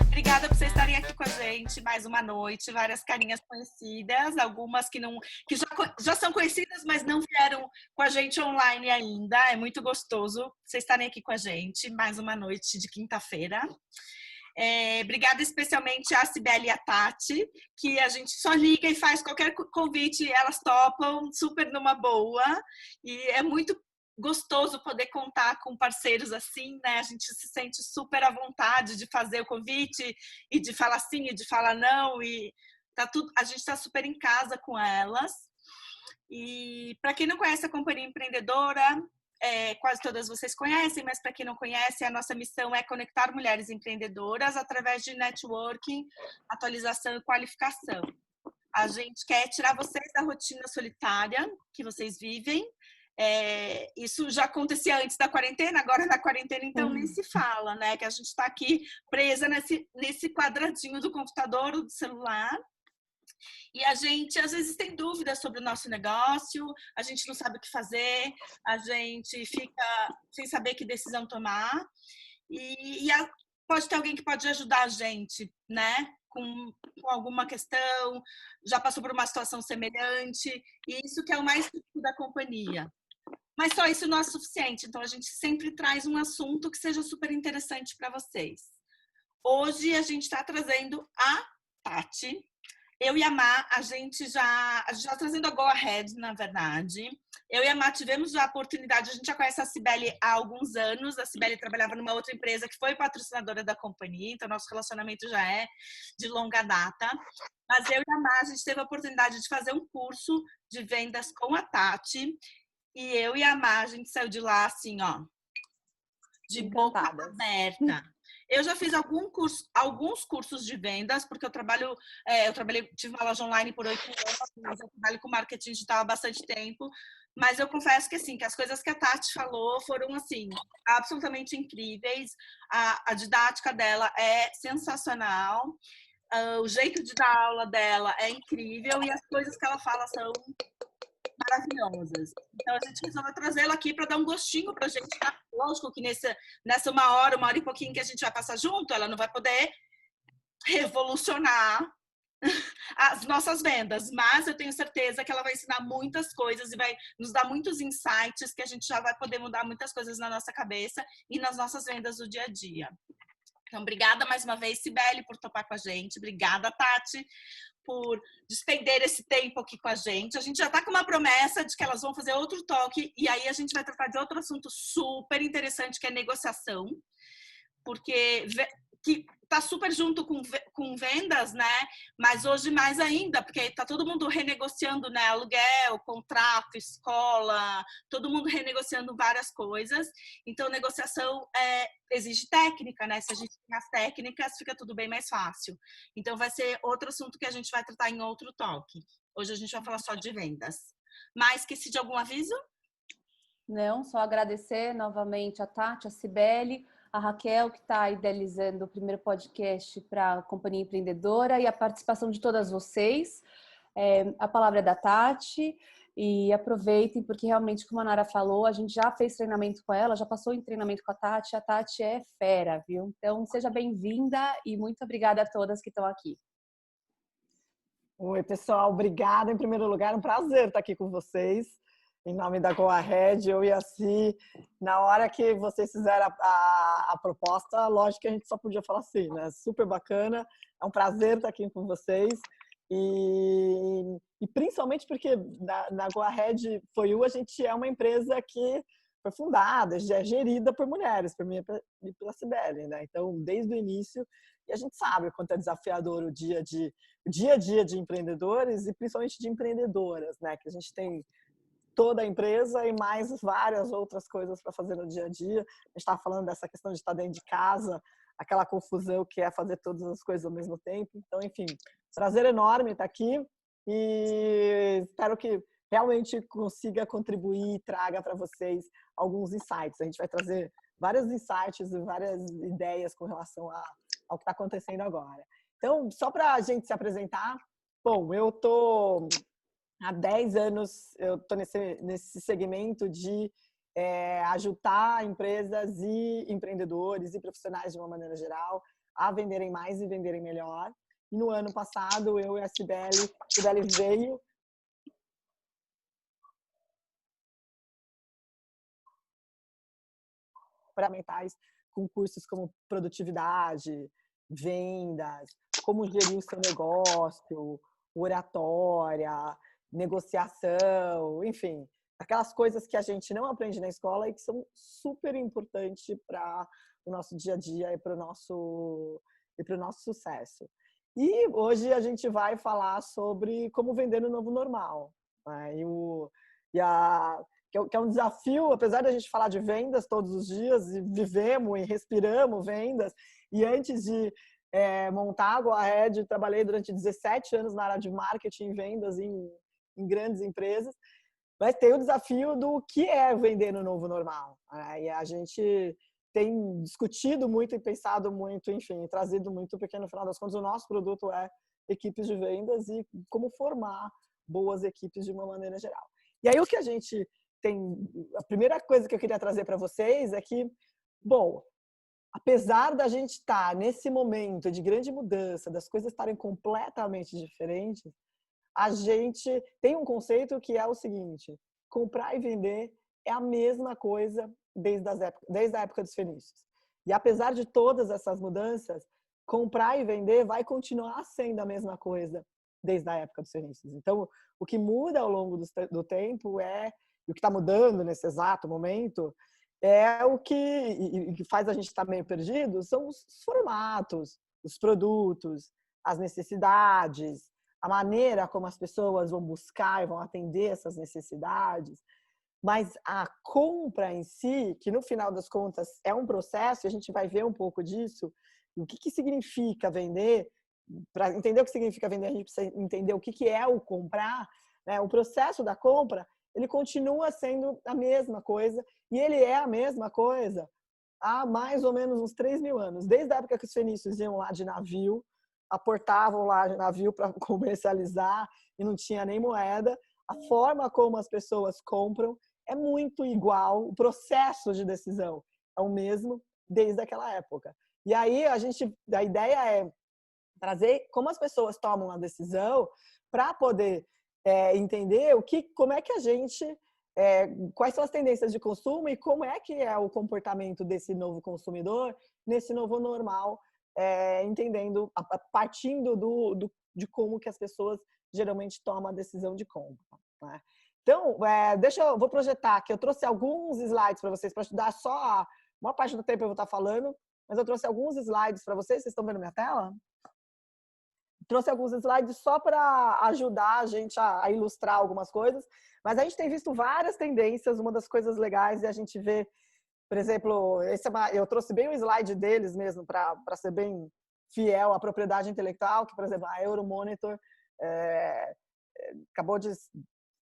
Obrigada por vocês estarem aqui com a gente mais uma noite, várias carinhas conhecidas, algumas que não que já são conhecidas, mas não vieram com a gente online ainda. É muito gostoso vocês estarem aqui com a gente mais uma noite de quinta-feira. Obrigada especialmente a Cibele e a Tati, que a gente só liga e faz qualquer convite, elas topam super numa boa, e é muito gostoso poder contar com parceiros assim, né? A gente se sente super à vontade de fazer o convite e de falar sim e de falar não, e tá tudo, a gente está super em casa com elas. E para quem não conhece a Companhia Empreendedora, quase todas vocês conhecem, mas para quem não conhece, a nossa missão é conectar mulheres empreendedoras através de networking, atualização e qualificação. A gente quer tirar vocês da rotina solitária que vocês vivem. Isso já acontecia antes da quarentena, agora na quarentena então nem se fala, né? Que a gente está aqui presa nesse quadradinho do computador ou do celular. E a gente, às vezes, tem dúvidas sobre o nosso negócio, a gente não sabe o que fazer, a gente fica sem saber que decisão tomar. Pode ter alguém que pode ajudar a gente, né? Com alguma questão, já passou por uma situação semelhante, e isso que é o mais rico da companhia. Mas só isso não é suficiente, então a gente sempre traz um assunto que seja super interessante para vocês. Hoje a gente está trazendo a Tati. Eu e a Má, a gente já trazendo a Go Ahead, na verdade. Eu e a Má tivemos já a oportunidade, a gente já conhece a Cibele há alguns anos. A Cibele trabalhava numa outra empresa que foi patrocinadora da companhia, então nosso relacionamento já é de longa data. Mas eu e a Má, a gente teve a oportunidade de fazer um curso de vendas com a Tati. E eu e a Má, a gente saiu de lá assim, ó, de boca aberta. Eu já fiz alguns cursos de vendas, porque eu tive uma loja online por 8 anos, eu trabalho com marketing digital há bastante tempo, mas eu confesso que, assim, que as coisas que a Tati falou foram, assim, absolutamente incríveis. A didática dela é sensacional, o jeito de dar aula dela é incrível e as coisas que ela fala são maravilhosas. Então, a gente resolveu trazê-la aqui para dar um gostinho para a gente. Tá? Lógico que nessa uma hora e pouquinho que a gente vai passar junto, ela não vai poder revolucionar as nossas vendas, mas eu tenho certeza que ela vai ensinar muitas coisas e vai nos dar muitos insights que a gente já vai poder mudar muitas coisas na nossa cabeça e nas nossas vendas do dia a dia. Então, obrigada mais uma vez, Cibele, por topar com a gente. Obrigada, Tati, por despender esse tempo aqui com a gente. A gente já está com uma promessa de que elas vão fazer outro toque e aí a gente vai tratar de outro assunto super interessante, que é negociação, porque que está super junto com vendas, né? Mas hoje mais ainda, porque está todo mundo renegociando, né? Aluguel, contrato, escola, todo mundo renegociando várias coisas. Então, negociação exige técnica, né? Se a gente tem as técnicas, fica tudo bem mais fácil. Então, vai ser outro assunto que a gente vai tratar em outro toque. Hoje a gente vai falar só de vendas. Mas esqueci de algum aviso? Não, só agradecer novamente a Tati, a Cibele, a Raquel, que está idealizando o primeiro podcast para a Companhia Empreendedora, e a participação de todas vocês. A palavra é da Tati, e aproveitem, porque realmente, como a Nara falou, a gente já fez treinamento com ela, já passou em treinamento com a Tati é fera, viu? Então, seja bem-vinda e muito obrigada a todas que estão aqui. Oi, pessoal, obrigada em primeiro lugar, um prazer estar aqui com vocês. Em nome da Go Ahead, eu e a Si, na hora que vocês fizeram a proposta, lógico que a gente só podia falar assim, né? Super bacana, é um prazer estar aqui com vocês. E principalmente porque na Go Ahead For You, a gente é uma empresa que foi fundada, já é gerida por mulheres, por mim e pela Cibele, né? Então, desde o início, e a gente sabe o quanto é desafiador o dia a dia de empreendedores e principalmente de empreendedoras, né? Que a gente tem toda a empresa e mais várias outras coisas para fazer no dia a dia. A gente estava falando dessa questão de estar dentro de casa, aquela confusão que é fazer todas as coisas ao mesmo tempo. Então, enfim, prazer enorme estar aqui e espero que realmente consiga contribuir e traga para vocês alguns insights. A gente vai trazer vários insights e várias ideias com relação ao que está acontecendo agora. Então, só para a gente se apresentar, bom, eu estou há 10 anos, eu estou nesse segmento de ajudar empresas e empreendedores e profissionais de uma maneira geral a venderem mais e venderem melhor. E no ano passado, eu e a Cibele veio fundamentais com cursos como produtividade, vendas, como gerir o seu negócio, oratória, negociação, enfim, aquelas coisas que a gente não aprende na escola e que são super importantes para o nosso dia a dia e para o nosso sucesso. E hoje a gente vai falar sobre como vender no novo normal, né? Que é um desafio, apesar de a gente falar de vendas todos os dias, e vivemos e respiramos vendas, e antes de montar a GoAhead, trabalhei durante 17 anos na área de marketing e vendas em grandes empresas, mas tem o desafio do que é vender no novo normal, né? E a gente tem discutido muito e pensado muito, enfim, trazido muito, porque no final das contas o nosso produto é equipes de vendas e como formar boas equipes de uma maneira geral. E aí o que a gente a primeira coisa que eu queria trazer para vocês é que, bom, apesar da gente estar nesse momento de grande mudança, das coisas estarem completamente diferentes, a gente tem um conceito que é o seguinte: comprar e vender é a mesma coisa desde a época dos fenícios. E apesar de todas essas mudanças, comprar e vender vai continuar sendo a mesma coisa desde a época dos fenícios. Então, o que muda ao longo do tempo e o que está mudando nesse exato momento o que faz a gente estar meio perdido são os formatos, os produtos, as necessidades, a maneira como as pessoas vão buscar e vão atender essas necessidades. Mas a compra em si, que no final das contas é um processo, e a gente vai ver um pouco disso, o que significa vender. Para entender o que significa vender, a gente precisa entender o que é o comprar, né? O processo da compra, ele continua sendo a mesma coisa, e ele é a mesma coisa há mais ou menos uns 3.000 anos. Desde a época que os fenícios iam lá de navio, aportavam lá de navio para comercializar e não tinha nem moeda, a forma como as pessoas compram é muito igual, o processo de decisão é o mesmo desde aquela época. E aí a ideia é trazer como as pessoas tomam a decisão para poder entender como é que a gente, quais são as tendências de consumo e como é que é o comportamento desse novo consumidor nesse novo normal, entendendo, partindo de como que as pessoas geralmente tomam a decisão de compra, né? Então, vou projetar aqui, eu trouxe alguns slides para vocês, para ajudar só a maior parte do tempo eu vou estar falando, mas eu trouxe alguns slides para vocês estão vendo minha tela? Trouxe alguns slides só para ajudar a gente a ilustrar algumas coisas, mas a gente tem visto várias tendências. Uma das coisas legais é a gente ver, por exemplo, eu trouxe bem o slide deles mesmo, para ser bem fiel à propriedade intelectual, que, por exemplo, a Euromonitor acabou de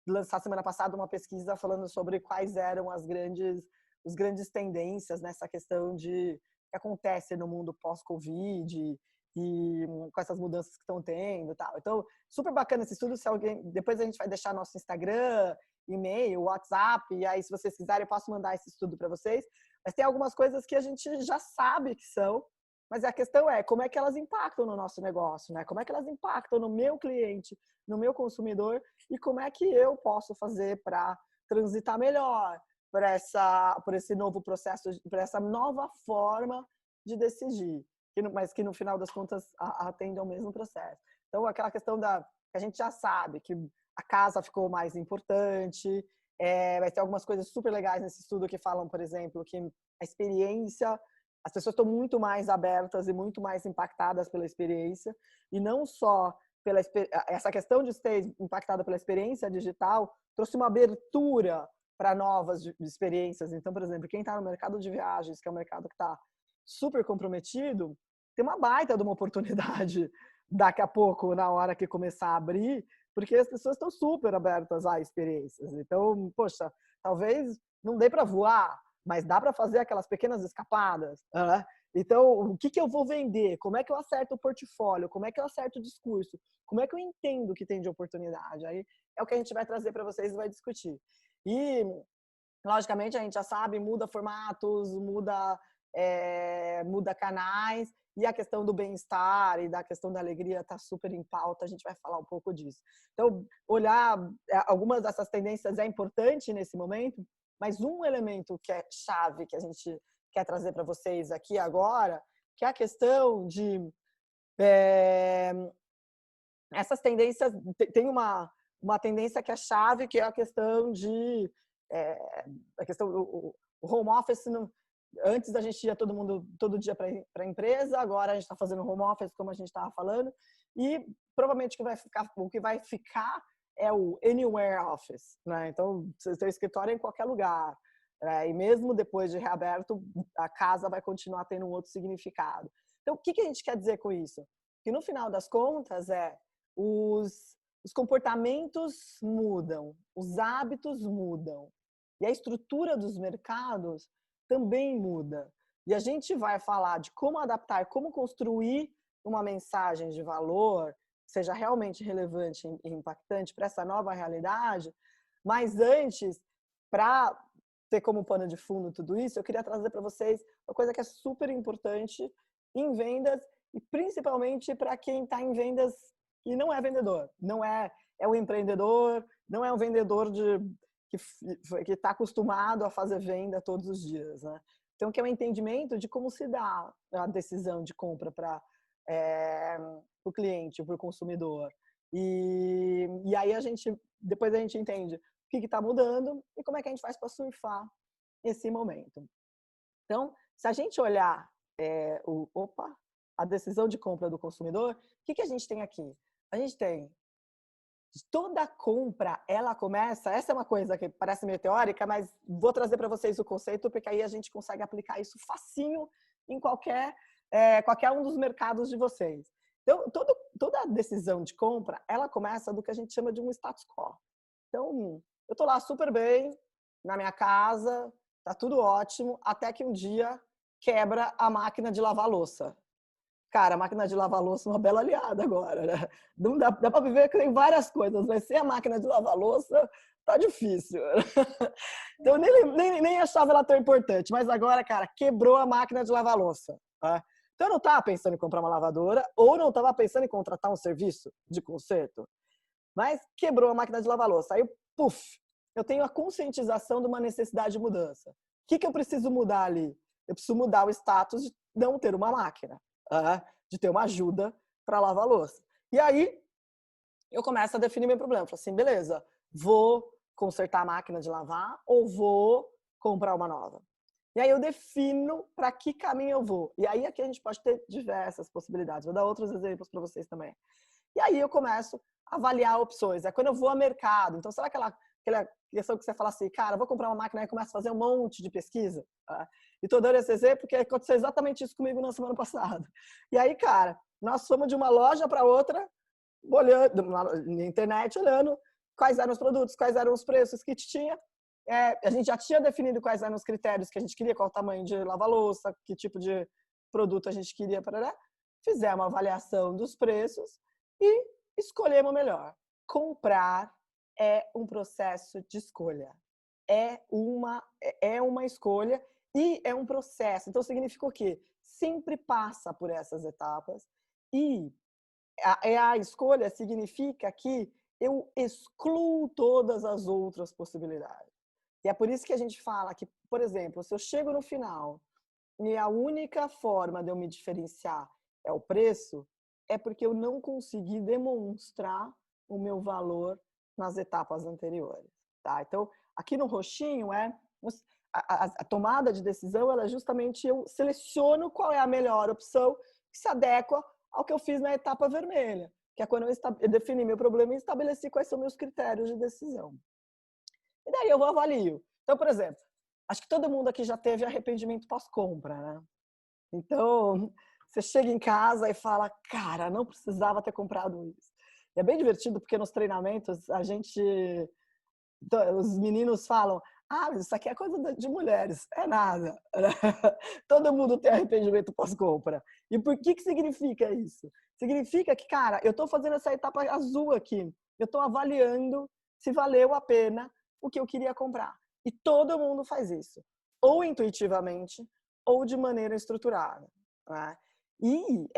lançar semana passada uma pesquisa falando sobre quais eram os grandes tendências nessa questão de o que acontece no mundo pós-Covid e com essas mudanças que estão tendo e tal. Então, super bacana esse estudo. Se alguém, depois a gente vai deixar nosso Instagram, e-mail, WhatsApp, e aí se vocês quiserem eu posso mandar esse estudo para vocês. Mas tem algumas coisas que a gente já sabe que são, mas a questão é como é que elas impactam no nosso negócio, né? Como é que elas impactam no meu cliente, no meu consumidor, e como é que eu posso fazer para transitar melhor por esse novo processo, por essa nova forma de decidir, mas que no final das contas atende ao mesmo processo. Então, aquela questão que a gente já sabe que a casa ficou mais importante, vai ter algumas coisas super legais nesse estudo que falam, por exemplo, que a experiência, as pessoas estão muito mais abertas e muito mais impactadas pela experiência, e não só essa questão de ser impactada pela experiência digital trouxe uma abertura para novas experiências. Então, por exemplo, quem está no mercado de viagens, que é um mercado que está super comprometido, tem uma baita de uma oportunidade daqui a pouco, na hora que começar a abrir, porque as pessoas estão super abertas a experiências. Então, poxa, talvez não dê para voar, mas dá para fazer aquelas pequenas escapadas, né? Então, o que eu vou vender? Como é que eu acerto o portfólio? Como é que eu acerto o discurso? Como é que eu entendo o que tem de oportunidade? Aí é o que a gente vai trazer para vocês e vai discutir. E Logicamente, a gente já sabe, muda formatos, muda canais, e a questão do bem-estar e da questão da alegria está super em pauta, a gente vai falar um pouco disso. Então, olhar algumas dessas tendências é importante nesse momento, mas um elemento que é chave, que a gente quer trazer para vocês aqui agora, que é a questão de... essas tendências, tem uma tendência que é chave, que é a questão de... a questão do home office. Antes a gente ia todo mundo todo dia para a empresa, agora a gente está fazendo home office, como a gente estava falando, e provavelmente o que vai ficar é o anywhere office, né? Então, seu escritório é em qualquer lugar, né? E mesmo depois de reaberto, a casa vai continuar tendo um outro significado. Então, o que a gente quer dizer com isso? Que no final das contas os comportamentos mudam, os hábitos mudam, e a estrutura dos mercados também muda. E a gente vai falar de como adaptar, como construir uma mensagem de valor que seja realmente relevante e impactante para essa nova realidade. Mas antes, para ter como pano de fundo tudo isso, eu queria trazer para vocês uma coisa que é super importante em vendas, e principalmente para quem está em vendas e não é vendedor, não é o empreendedor, não é um vendedor que está acostumado a fazer venda todos os dias, né? Então, que é um entendimento de como se dá a decisão de compra para o cliente, para o consumidor. E aí depois a gente entende o que está mudando e como é que a gente faz para surfar esse momento. Então, se a gente olhar a decisão de compra do consumidor, o que a gente tem aqui? A gente tem toda compra, ela começa... Essa é uma coisa que parece meio teórica, mas vou trazer para vocês o conceito, porque aí a gente consegue aplicar isso facinho em qualquer um dos mercados de vocês. Então, toda decisão de compra, ela começa do que a gente chama de um status quo. Então, eu estou lá super bem, na minha casa, tá tudo ótimo, até que um dia quebra a máquina de lavar louça. Cara, a máquina de lavar louça é uma bela aliada agora, né? Não dá para viver que tem várias coisas, mas sem a máquina de lavar louça tá difícil. Então, nem achava ela tão importante, mas agora, cara, quebrou a máquina de lavar louça. Tá? Então, eu não estava pensando em comprar uma lavadora ou não estava pensando em contratar um serviço de conserto, mas quebrou a máquina de lavar louça. Aí, eu tenho a conscientização de uma necessidade de mudança. O que eu preciso mudar ali? Eu preciso mudar o status de não ter uma máquina, de ter uma ajuda para lavar a louça. E aí, eu começo a definir meu problema. Eu falo assim, beleza, vou consertar a máquina de lavar ou vou comprar uma nova? E aí eu defino para que caminho eu vou. E aí aqui a gente pode ter diversas possibilidades. Vou dar outros exemplos para vocês também. E aí eu começo a avaliar opções. É quando eu vou ao mercado. Então, será aquela questão que você fala assim, cara, vou comprar uma máquina e começo a fazer um monte de pesquisa? E tô dando esse exemplo porque aconteceu exatamente isso comigo na semana passada. E aí, cara, nós fomos de uma loja para outra, olhando na internet, olhando quais eram os produtos, quais eram os preços que tinha. A gente já tinha definido quais eram os critérios que a gente queria, qual o tamanho de lava-louça, que tipo de produto a gente queria, fizemos uma avaliação dos preços e escolhemos o melhor. Comprar é um processo de escolha. É uma escolha e é um processo. Então, significa o quê? Sempre passa por essas etapas. E a escolha significa que eu excluo todas as outras possibilidades. E é por isso que a gente fala que, por exemplo, se eu chego no final e a única forma de eu me diferenciar é o preço, é porque eu não consegui demonstrar o meu valor nas etapas anteriores. Tá? Então, aqui no roxinho a tomada de decisão, ela é justamente eu seleciono qual é a melhor opção que se adequa ao que eu fiz na etapa vermelha, que é quando eu defini meu problema e estabeleci quais são meus critérios de decisão. E daí eu avalio. Então, por exemplo, acho que todo mundo aqui já teve arrependimento pós-compra, né? Então, você chega em casa e fala, cara, não precisava ter comprado isso. E é bem divertido porque nos treinamentos os meninos falam, isso aqui é coisa de mulheres. É nada. Todo mundo tem arrependimento pós-compra. E por que significa isso? Significa que, cara, eu estou fazendo essa etapa azul aqui. Eu estou avaliando se valeu a pena o que eu queria comprar. E todo mundo faz isso, ou intuitivamente, ou de maneira estruturada, né? E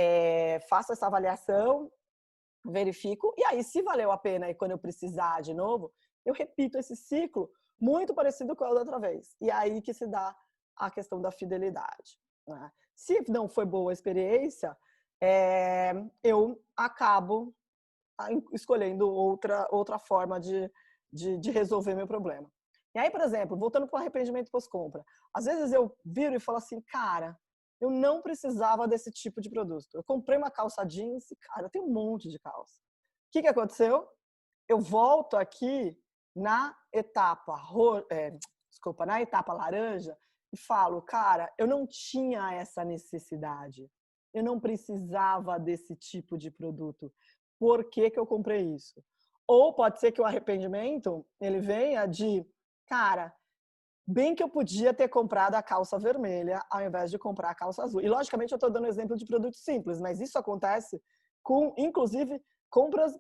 faço essa avaliação, verifico, e aí se valeu a pena e quando eu precisar de novo, eu repito esse ciclo muito parecido com o da outra vez. E aí que se dá a questão da fidelidade, né? Se não foi boa a experiência, eu acabo escolhendo outra forma de resolver meu problema. E aí, por exemplo, voltando para o arrependimento pós-compra, às vezes eu viro e falo assim, cara, eu não precisava desse tipo de produto. Eu comprei uma calça jeans e, cara, eu tenho um monte de calça. O que aconteceu? Eu volto aqui na etapa, na etapa laranja e falo, cara, eu não tinha essa necessidade. Eu não precisava desse tipo de produto. Por que eu comprei isso? Ou pode ser que o arrependimento, ele venha de, cara, bem que eu podia ter comprado a calça vermelha ao invés de comprar a calça azul. E, logicamente, eu estou dando exemplo de produtos simples, mas isso acontece com, inclusive, compras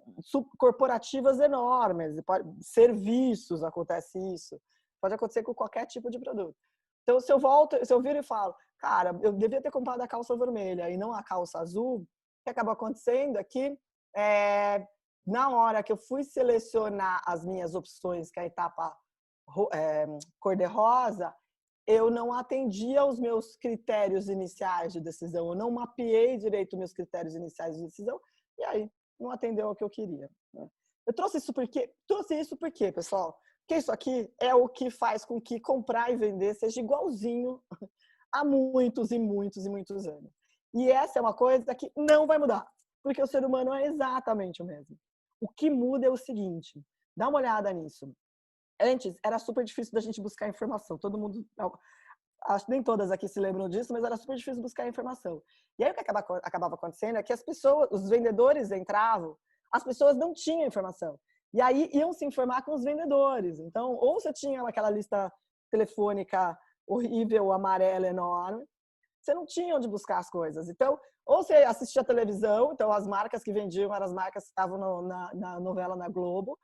corporativas enormes. Serviços, acontece isso. Pode acontecer com qualquer tipo de produto. Então, se eu viro e falo, cara, eu devia ter comprado a calça vermelha e não a calça azul, o que acaba acontecendo é que, na hora que eu fui selecionar as minhas opções, que é a etapa cor-de-rosa, eu não atendi aos meus critérios iniciais de decisão, eu não mapeei direito meus critérios iniciais de decisão, e aí não atendeu ao que eu queria, né? Eu trouxe isso porque, pessoal, porque isso aqui é o que faz com que comprar e vender seja igualzinho há muitos e muitos e muitos anos. E essa é uma coisa que não vai mudar, porque o ser humano é exatamente o mesmo. O que muda é o seguinte, dá uma olhada nisso. Antes, era super difícil da gente buscar informação. Todo mundo, acho que nem todas aqui se lembram disso, mas era super difícil buscar informação. E aí o que acabava acontecendo é que as pessoas, os vendedores entravam, as pessoas não tinham informação. E aí iam se informar com os vendedores. Então, ou você tinha aquela lista telefônica horrível, amarela, enorme, você não tinha onde buscar as coisas. Então, ou você assistia a televisão, então as marcas que vendiam eram as marcas que estavam na novela na Globo,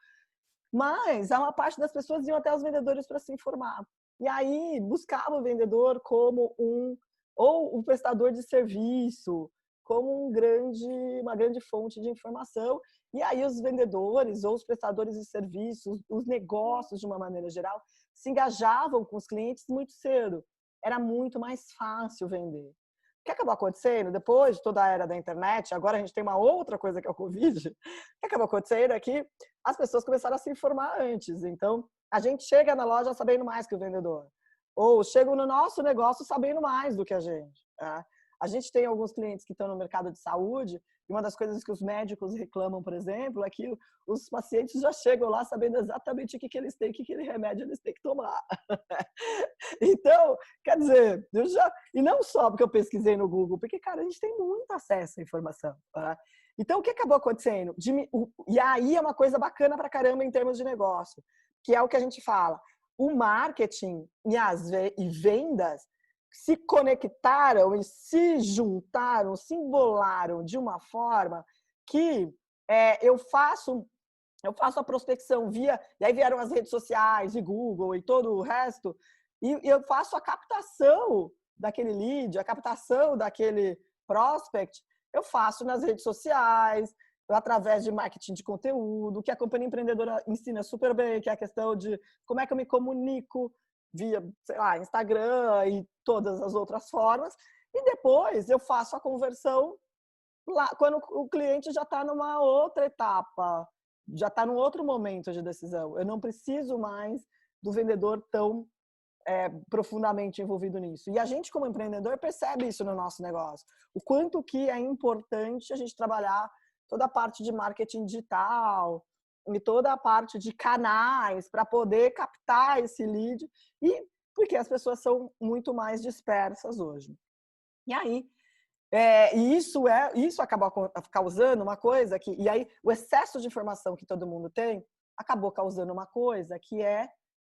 mas a maior parte das pessoas iam até os vendedores para se informar. E aí buscava o vendedor como ou um prestador de serviço, como uma grande fonte de informação. E aí os vendedores ou os prestadores de serviços, os negócios de uma maneira geral, se engajavam com os clientes muito cedo. Era muito mais fácil vender. O que acabou acontecendo, depois de toda a era da internet, agora a gente tem uma outra coisa que é o Covid, o que acabou acontecendo é que as pessoas começaram a se informar antes. Então, a gente chega na loja sabendo mais que o vendedor. Ou chega no nosso negócio sabendo mais do que a gente. Tá? A gente tem alguns clientes que estão no mercado de saúde, e uma das coisas que os médicos reclamam, por exemplo, é que os pacientes já chegam lá sabendo exatamente o que eles têm, que remédio eles têm que tomar. Então, quer dizer, e não só porque eu pesquisei no Google, porque, cara, a gente tem muito acesso à informação. Tá? Então, o que acabou acontecendo? E aí é uma coisa bacana pra caramba em termos de negócio, que é o que a gente fala. O marketing e vendas se conectaram e se juntaram, se embolaram de uma forma que eu faço a prospecção e aí vieram as redes sociais e Google e todo o resto, e eu faço a captação daquele lead, a captação daquele prospect, eu faço nas redes sociais, através de marketing de conteúdo, que a Companhia Empreendedora ensina super bem, que é a questão de como é que eu me comunico via, sei lá, Instagram e todas as outras formas. E depois eu faço a conversão lá, quando o cliente já está numa outra etapa, já está num outro momento de decisão. Eu não preciso mais do vendedor tão profundamente envolvido nisso. E a gente, como empreendedor, percebe isso no nosso negócio. O quanto que é importante a gente trabalhar toda a parte de marketing digital e toda a parte de canais para poder captar esse lead, e porque as pessoas são muito mais dispersas hoje. E aí, isso acaba causando uma coisa que, e aí o excesso de informação que todo mundo tem acabou causando uma coisa que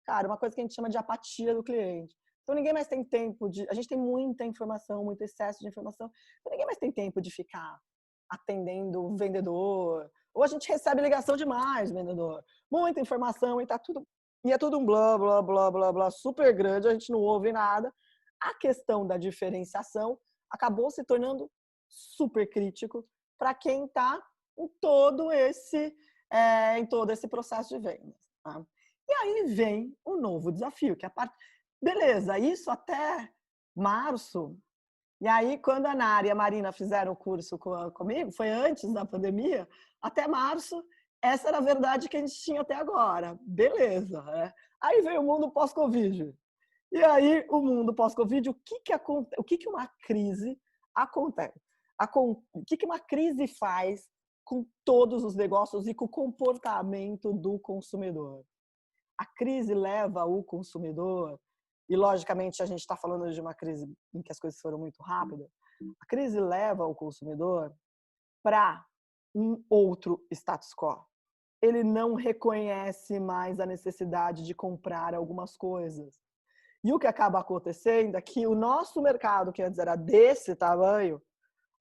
cara, uma coisa que a gente chama de apatia do cliente. Então ninguém mais tem tempo a gente tem muita informação, muito excesso de informação, então ninguém mais tem tempo de ficar atendendo o vendedor, ou a gente recebe ligação demais do vendedor, muita informação e tá tudo E é tudo um blá, blá, blá, blá, blá, super grande, a gente não ouve nada. A questão da diferenciação acabou se tornando super crítico para quem está em todo esse processo de vendas. Tá? E aí vem o novo desafio, que é a parte... Beleza, isso até março. E aí, quando a Nara e a Marina fizeram o curso comigo, foi antes da pandemia, até março, essa era a verdade que a gente tinha até agora. Beleza. Né? Aí veio o mundo pós-Covid. E aí, o mundo pós-Covid, o que uma crise acontece? O que uma crise faz com todos os negócios e com o comportamento do consumidor? A crise leva o consumidor, e logicamente a gente está falando de uma crise em que as coisas foram muito rápidas, a crise leva o consumidor para um outro status quo. Ele não reconhece mais a necessidade de comprar algumas coisas. E o que acaba acontecendo é que o nosso mercado, que antes era desse tamanho,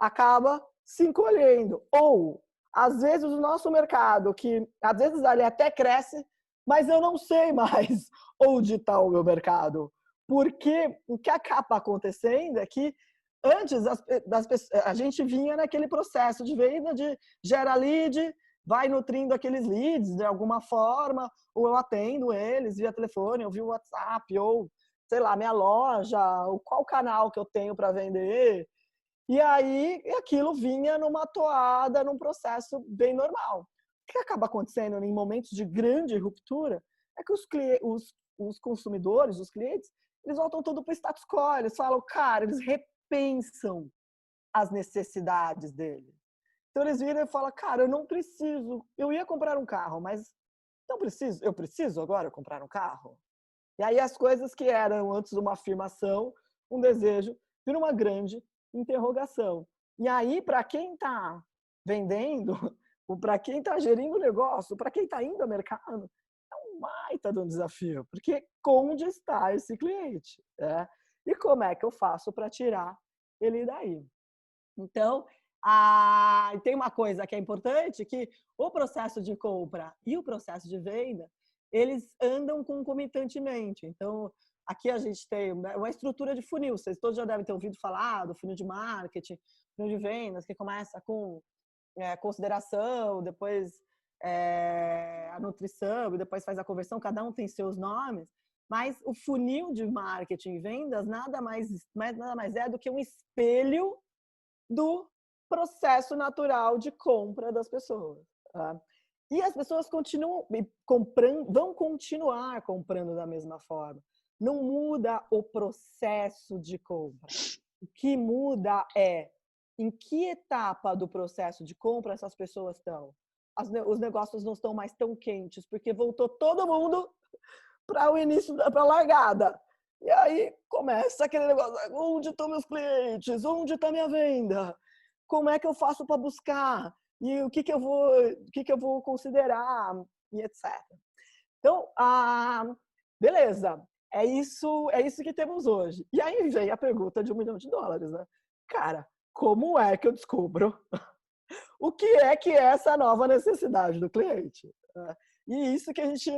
acaba se encolhendo. Ou, às vezes, o nosso mercado, que às vezes ele até cresce, mas eu não sei mais onde está o meu mercado. Porque o que acaba acontecendo é que antes a gente vinha naquele processo de venda, de gera lead, vai nutrindo aqueles leads de alguma forma, ou eu atendo eles via telefone, ou via WhatsApp, ou, sei lá, minha loja, ou qual canal que eu tenho para vender. E aí aquilo vinha numa toada, num processo bem normal. O que acaba acontecendo em momentos de grande ruptura é que os consumidores, os clientes, eles voltam tudo para o status quo. Eles falam, cara, eles repensam as necessidades deles. Então eles viram e falam, cara, eu não preciso, eu ia comprar um carro, mas não preciso, eu preciso agora comprar um carro? E aí as coisas que eram antes uma afirmação, um desejo, viram uma grande interrogação. E aí, para quem está vendendo, ou para quem está gerindo o negócio, para quem está indo ao mercado, é um baita de um desafio, porque onde está esse cliente? Né? E como é que eu faço para tirar ele daí? Então, tem uma coisa que é importante, que o processo de compra e o processo de venda, eles andam concomitantemente. Então, aqui a gente tem uma estrutura de funil. Vocês todos já devem ter ouvido falar do funil de marketing, funil de vendas, que começa com consideração, depois a nutrição, e depois faz a conversão. Cada um tem seus nomes. Mas o funil de marketing e vendas nada mais é do que um espelho do processo natural de compra das pessoas. Tá? E as pessoas continuam comprando, vão continuar comprando da mesma forma. Não muda o processo de compra. O que muda é em que etapa do processo de compra essas pessoas estão. Os negócios não estão mais tão quentes, porque voltou todo mundo para o início, para a largada. E aí começa aquele negócio, onde estão meus clientes? Onde está minha venda? Como é que eu faço para buscar? E o que eu vou considerar? E etc. Então, beleza. É isso que temos hoje. E aí vem a pergunta de $1 milhão, né? Cara, como é que eu descubro o que é essa nova necessidade do cliente? E isso que a gente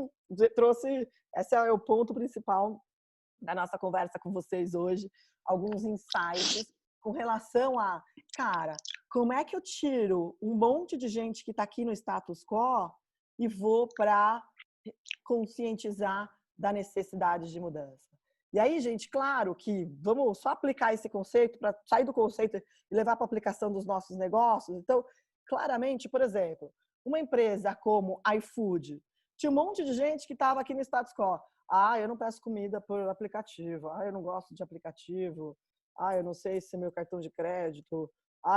trouxe, esse é o ponto principal da nossa conversa com vocês hoje, alguns insights com relação a, cara, como é que eu tiro um monte de gente que está aqui no status quo e vou para conscientizar da necessidade de mudança. E aí, gente, claro que vamos só aplicar esse conceito para sair do conceito e levar para a aplicação dos nossos negócios. Então, claramente, por exemplo, uma empresa como iFood, tinha um monte de gente que estava aqui no status quo. Eu não peço comida por aplicativo. Eu não gosto de aplicativo. Eu não sei se é meu cartão de crédito.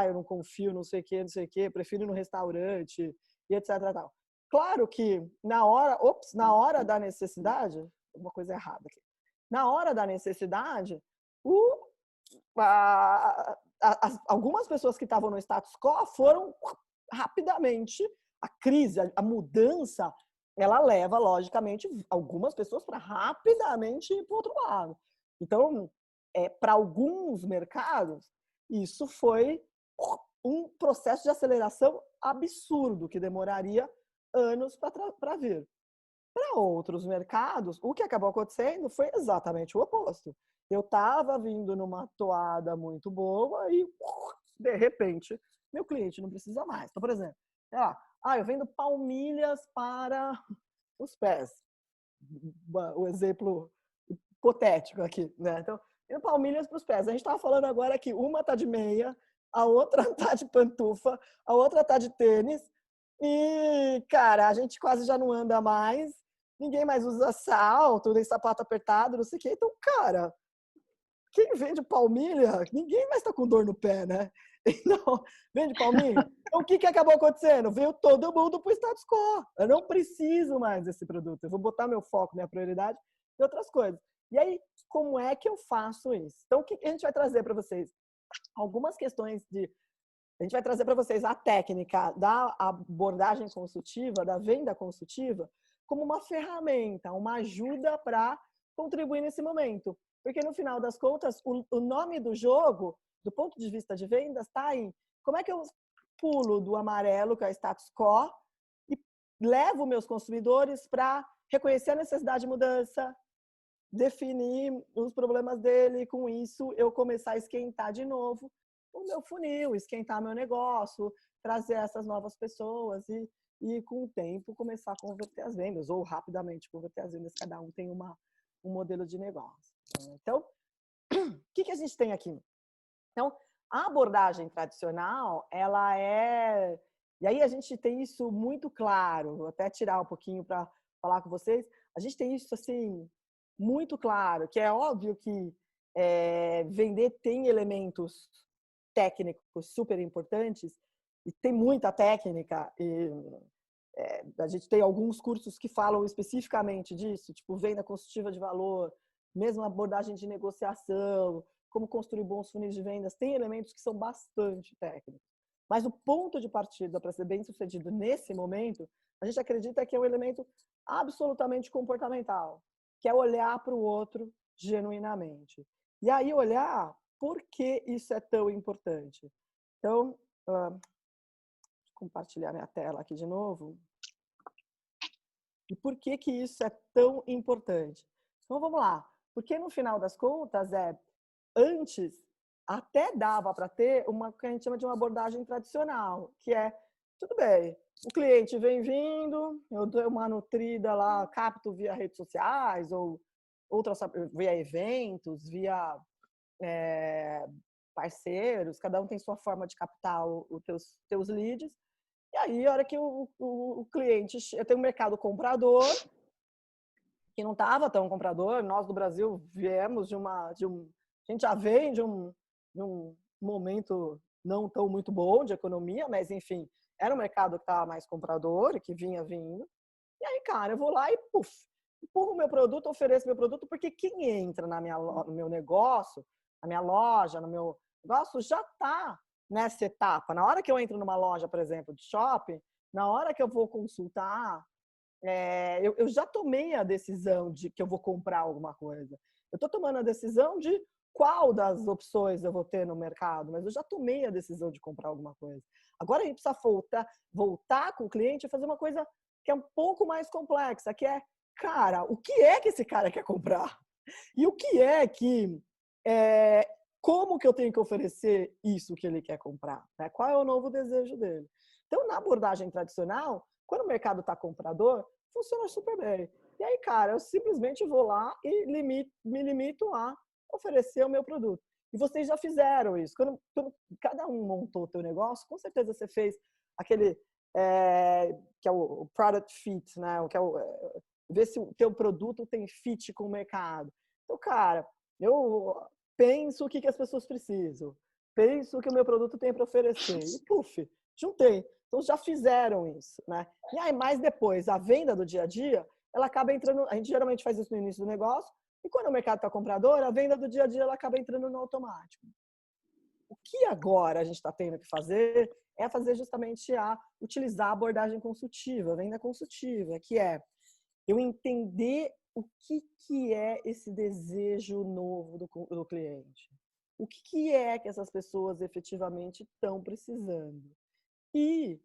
Eu não confio, não sei o quê, prefiro ir no restaurante, e etc. Tal. Claro que na hora da necessidade, uma coisa errada aqui. Na hora da necessidade, algumas pessoas que estavam no status quo foram rapidamente, a crise, a mudança, ela leva, logicamente, algumas pessoas para rapidamente ir para o outro lado. Então, para alguns mercados, isso foi um processo de aceleração absurdo, que demoraria anos para vir. Para outros mercados, o que acabou acontecendo foi exatamente o oposto. Eu estava vindo numa toada muito boa e, de repente, meu cliente não precisa mais. Então, por exemplo, eu vendo palmilhas para os pés. O exemplo hipotético aqui, né? Então, vendo palmilhas para os pés. A gente estava falando agora que uma tá de meia, a outra tá de pantufa, a outra tá de tênis. E, cara, a gente quase já não anda mais, ninguém mais usa salto, nem sapato apertado, não sei o quê. Então, cara, quem vende palmilha, ninguém mais está com dor no pé, né? Então, vende palmilha. Então, o que, que acabou acontecendo? Veio todo mundo para o status quo. Eu não preciso mais desse produto. Eu vou botar meu foco, minha prioridade em outras coisas. E aí, como é que eu faço isso? Então, o que a gente vai trazer para vocês? Algumas questões de... A gente vai trazer para vocês a técnica da abordagem consultiva, da venda consultiva, como uma ferramenta, uma ajuda para contribuir nesse momento. Porque, no final das contas, o nome do jogo, do ponto de vista de vendas, está em como é que eu pulo do amarelo, que é o status quo, e levo meus consumidores para reconhecer a necessidade de mudança, definir os problemas dele, com isso eu começar a esquentar de novo o meu funil, esquentar meu negócio, trazer essas novas pessoas e com o tempo começar a converter as vendas, ou rapidamente converter as vendas, cada um tem um modelo de negócio. Então, o que a gente tem aqui? Então, a abordagem tradicional, ela é... E aí a gente tem isso muito claro, vou até tirar um pouquinho para falar com vocês, a gente tem isso assim muito claro, que é óbvio que vender tem elementos técnicos super importantes, e tem muita técnica, e a gente tem alguns cursos que falam especificamente disso, tipo venda consultiva de valor, mesmo abordagem de negociação, como construir bons funis de vendas, tem elementos que são bastante técnicos. Mas o ponto de partida para ser bem sucedido nesse momento, a gente acredita que é um elemento absolutamente comportamental, que é olhar para o outro genuinamente. E aí olhar por que isso é tão importante. Então, vou compartilhar minha tela aqui de novo. E por que que isso é tão importante? Então, vamos lá. Porque, no final das contas, antes, até dava para ter uma que a gente chama de uma abordagem tradicional, que é, tudo bem, o cliente vem vindo, eu dou uma nutrida lá, capto via redes sociais, ou via eventos, via parceiros, cada um tem sua forma de captar os teus leads. E aí, a hora que o cliente... Eu tenho um mercado comprador, que não estava tão comprador. Nós do Brasil viemos a gente já vem de um momento não tão muito bom de economia, mas enfim, era um mercado que estava mais comprador e que vinha vindo. E aí, cara, eu vou lá e empurro o meu produto, ofereço meu produto, porque quem entra no meu negócio, na minha loja, no meu negócio, já está nessa etapa. Na hora que eu entro numa loja, por exemplo, de shopping, na hora que eu vou consultar, eu já tomei a decisão de que eu vou comprar alguma coisa. Eu estou tomando a decisão de qual das opções eu vou ter no mercado, mas eu já tomei a decisão de comprar alguma coisa. Agora a gente precisa voltar com o cliente e fazer uma coisa que é um pouco mais complexa, que é, cara, o que é que esse cara quer comprar? E o que é que... como que eu tenho que oferecer isso que ele quer comprar? Né? Qual é o novo desejo dele? Então, na abordagem tradicional, quando o mercado está comprador, funciona super bem. E aí, cara, eu simplesmente vou lá e me limito a oferecer o meu produto. E vocês já fizeram isso. Quando cada um montou o teu negócio, com certeza você fez aquele que é o product fit, né? Que é ver se o teu produto tem fit com o mercado. Então, cara, eu penso o que as pessoas precisam, penso o que o meu produto tem para oferecer e, puf, juntei. Então, já fizeram isso, né? E aí, mais depois, a venda do dia a dia, ela acaba entrando... A gente geralmente faz isso no início do negócio, e quando o mercado está comprador, a venda do dia a dia ela acaba entrando no automático. O que agora a gente está tendo que fazer é fazer justamente utilizar a abordagem consultiva, a venda consultiva, que é eu entender o que é esse desejo novo do cliente. O que é que essas pessoas efetivamente estão precisando. E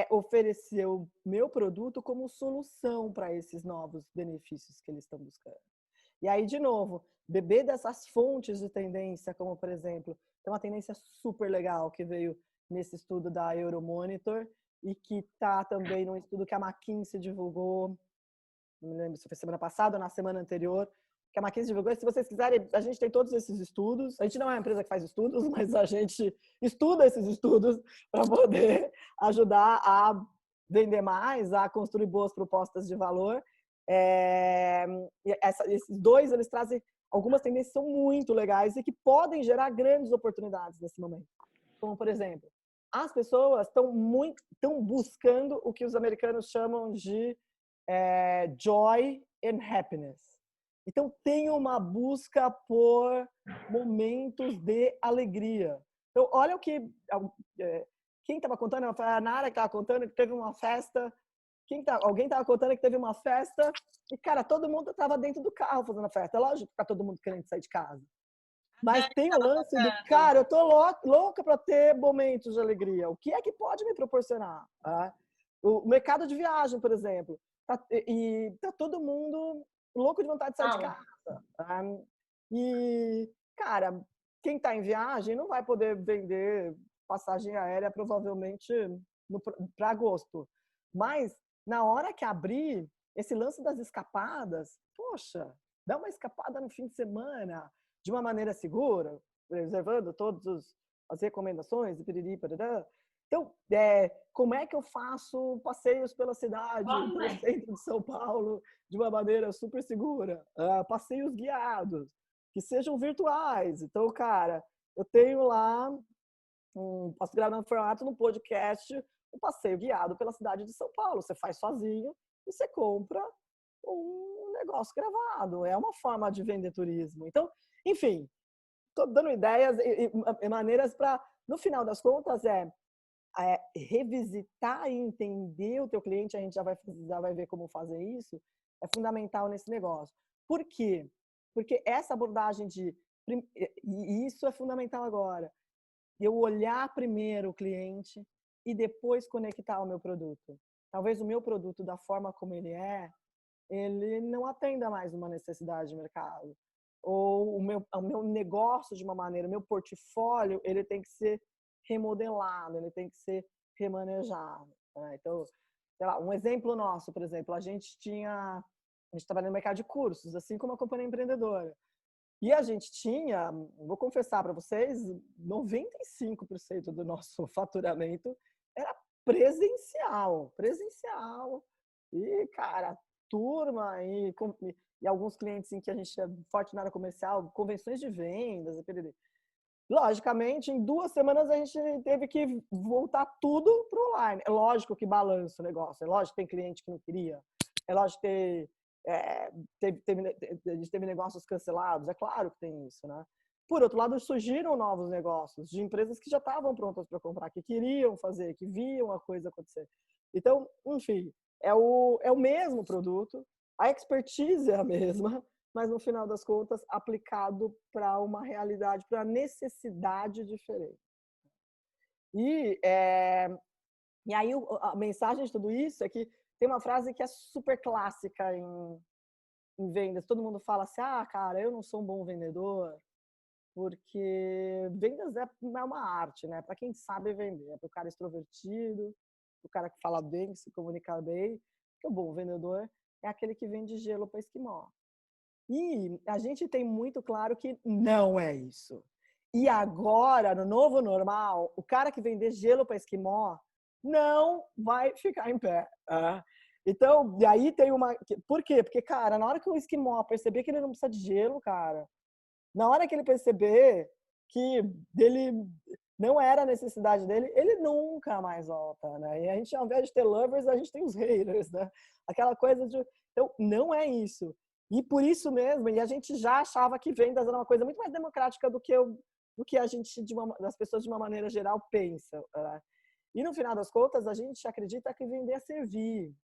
oferecer o meu produto como solução para esses novos benefícios que eles estão buscando. E aí, de novo, beber dessas fontes de tendência, como, por exemplo, tem uma tendência super legal que veio nesse estudo da Euromonitor e que está também num estudo que a McKinsey divulgou, não me lembro se foi semana passada ou na semana anterior, que a McKinsey divulgou. Se vocês quiserem, a gente tem todos esses estudos. A gente não é uma empresa que faz estudos, mas a gente estuda esses estudos para poder ajudar a vender mais, a construir boas propostas de valor. Esses dois, eles trazem algumas tendências que são muito legais e que podem gerar grandes oportunidades nesse momento. Como, por exemplo, as pessoas estão buscando o que os americanos chamam de joy and happiness. Então, tem uma busca por momentos de alegria. Então, olha o que... Quem estava contando? A Nara que estava contando que teve uma festa. Alguém estava contando que teve uma festa e, cara, todo mundo estava dentro do carro fazendo a festa. É lógico que tá todo mundo querendo sair de casa. Mas tem o lance do, cara, eu tô louca para ter momentos de alegria. O que é que pode me proporcionar? O mercado de viagem, por exemplo. Tá todo mundo louco de vontade de sair de casa. E, cara, quem está em viagem não vai poder vender passagem aérea provavelmente para agosto. Mas, na hora que abrir, esse lance das escapadas, poxa, dá uma escapada no fim de semana de uma maneira segura, preservando todas as recomendações e piriri, parará. Então, como é que eu faço passeios pela cidade, pelo centro de São Paulo, de uma maneira super segura? Passeios guiados, que sejam virtuais. Então, cara, eu tenho lá, posso gravar no formato, no podcast, um passeio guiado pela cidade de São Paulo. Você faz sozinho e você compra um negócio gravado. É uma forma de vender turismo. Então, enfim, estou dando ideias e maneiras para, no final das contas, revisitar e entender o teu cliente. A gente já vai ver como fazer isso. É fundamental nesse negócio. Por quê? Porque essa abordagem e isso é fundamental agora, eu olhar primeiro o cliente e depois conectar o meu produto. Talvez o meu produto, da forma como ele não atenda mais uma necessidade de mercado. Ou o meu negócio de uma maneira, o meu portfólio, ele tem que ser remodelado, ele tem que ser remanejado. Né? Então, sei lá, um exemplo nosso, por exemplo, a gente trabalha no mercado de cursos, assim como a companhia empreendedora. E a gente tinha, vou confessar para vocês, 95% do nosso faturamento era presencial. E, cara, turma e alguns clientes em que a gente é forte na área comercial, convenções de vendas, logicamente, em 2 semanas a gente teve que voltar tudo para o online. É lógico que balança o negócio, é lógico que tem cliente que não queria, é lógico que a gente teve negócios cancelados, é claro que tem isso, né? Por outro lado, surgiram novos negócios de empresas que já estavam prontas para comprar, que queriam fazer, que viam a coisa acontecer. Então, enfim, é o mesmo produto, a expertise é a mesma, mas no final das contas, aplicado para uma realidade, para uma necessidade diferente. E aí a mensagem de tudo isso é que tem uma frase que é super clássica em vendas. Todo mundo fala assim, cara, eu não sou um bom vendedor, porque vendas é uma arte, né? Para quem sabe vender, é para o cara extrovertido, o cara que fala bem, que se comunica bem, que o bom vendedor é aquele que vende gelo para esquimó. E a gente tem muito claro que não é isso. E agora, no novo normal, o cara que vender gelo para esquimó não vai ficar em pé. Então, e aí tem uma... Por quê? Porque, cara, na hora que o esquimó perceber que ele não precisa de gelo, cara, na hora que ele perceber que dele não era a necessidade dele, ele nunca mais volta, né? E a gente, ao invés de ter lovers, a gente tem os haters, né? Aquela coisa de... Então, não é isso. E por isso mesmo, e a gente já achava que vendas era uma coisa muito mais democrática do que a gente, das pessoas de uma maneira geral, pensa. Né? E no final das contas, a gente acredita que vender é servir.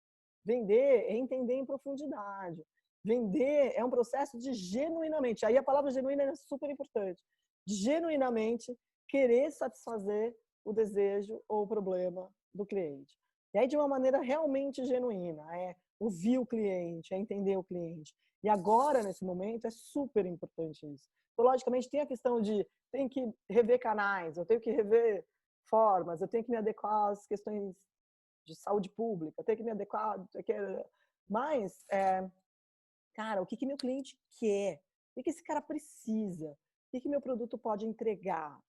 Vender é entender em profundidade. Vender é um processo de genuinamente, aí a palavra genuína é super importante, genuinamente querer satisfazer o desejo ou o problema do cliente. E aí, de uma maneira realmente genuína, é ouvir o cliente, é entender o cliente. E agora, nesse momento, é super importante isso. Então, logicamente, tem a questão de tem que rever canais, eu tenho que rever formas, eu tenho que me adequar às questões de saúde pública, eu tenho que me adequar... Mas, cara, o que meu cliente quer? O que esse cara precisa? O que meu produto pode entregar?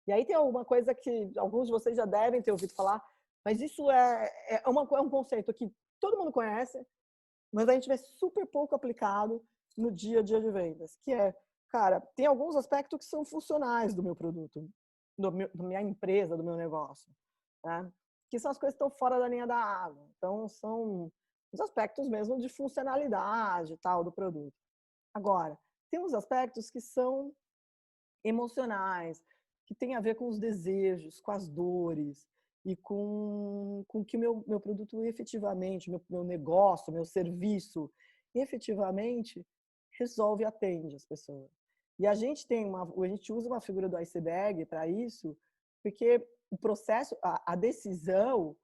E aí tem alguma coisa que alguns de vocês já devem ter ouvido falar, mas isso é um conceito que todo mundo conhece, mas a gente vê super pouco aplicado no dia a dia de vendas, que é, cara, tem alguns aspectos que são funcionais do meu produto, da minha empresa, do meu negócio, né? Que são as coisas que estão fora da linha da água. Então, são os aspectos mesmo de funcionalidade e tal do produto. Agora, tem uns aspectos que são emocionais, que tem a ver com os desejos, com as dores e com que meu produto efetivamente, meu negócio, meu serviço, efetivamente resolve e atende as pessoas. E a gente usa uma figura do iceberg para isso, porque o processo, a decisão,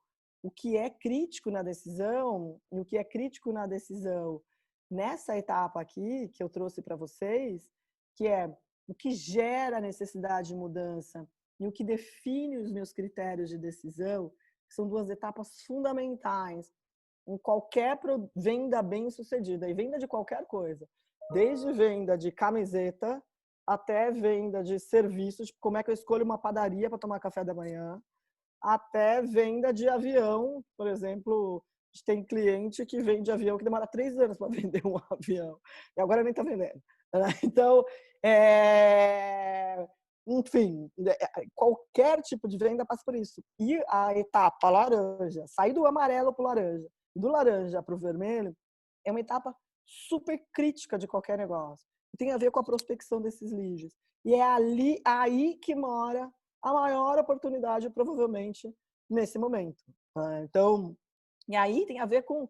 o que é crítico na decisão, e o que é crítico na decisão nessa etapa aqui que eu trouxe para vocês, que é o que gera a necessidade de mudança e o que define os meus critérios de decisão, são duas etapas fundamentais em qualquer venda bem-sucedida, e venda de qualquer coisa, desde venda de camiseta até venda de serviços, tipo, como é que eu escolho uma padaria para tomar café da manhã, até venda de avião, por exemplo, a gente tem cliente que vende avião que demora 3 anos para vender um avião, e agora nem está vendendo. Então, enfim, qualquer tipo de venda passa por isso. E a etapa laranja, sair do amarelo para o laranja, do laranja para o vermelho, é uma etapa super crítica de qualquer negócio. Tem a ver com a prospecção desses leads. E é aí que mora a maior oportunidade, provavelmente, nesse momento. Então, e aí tem a ver com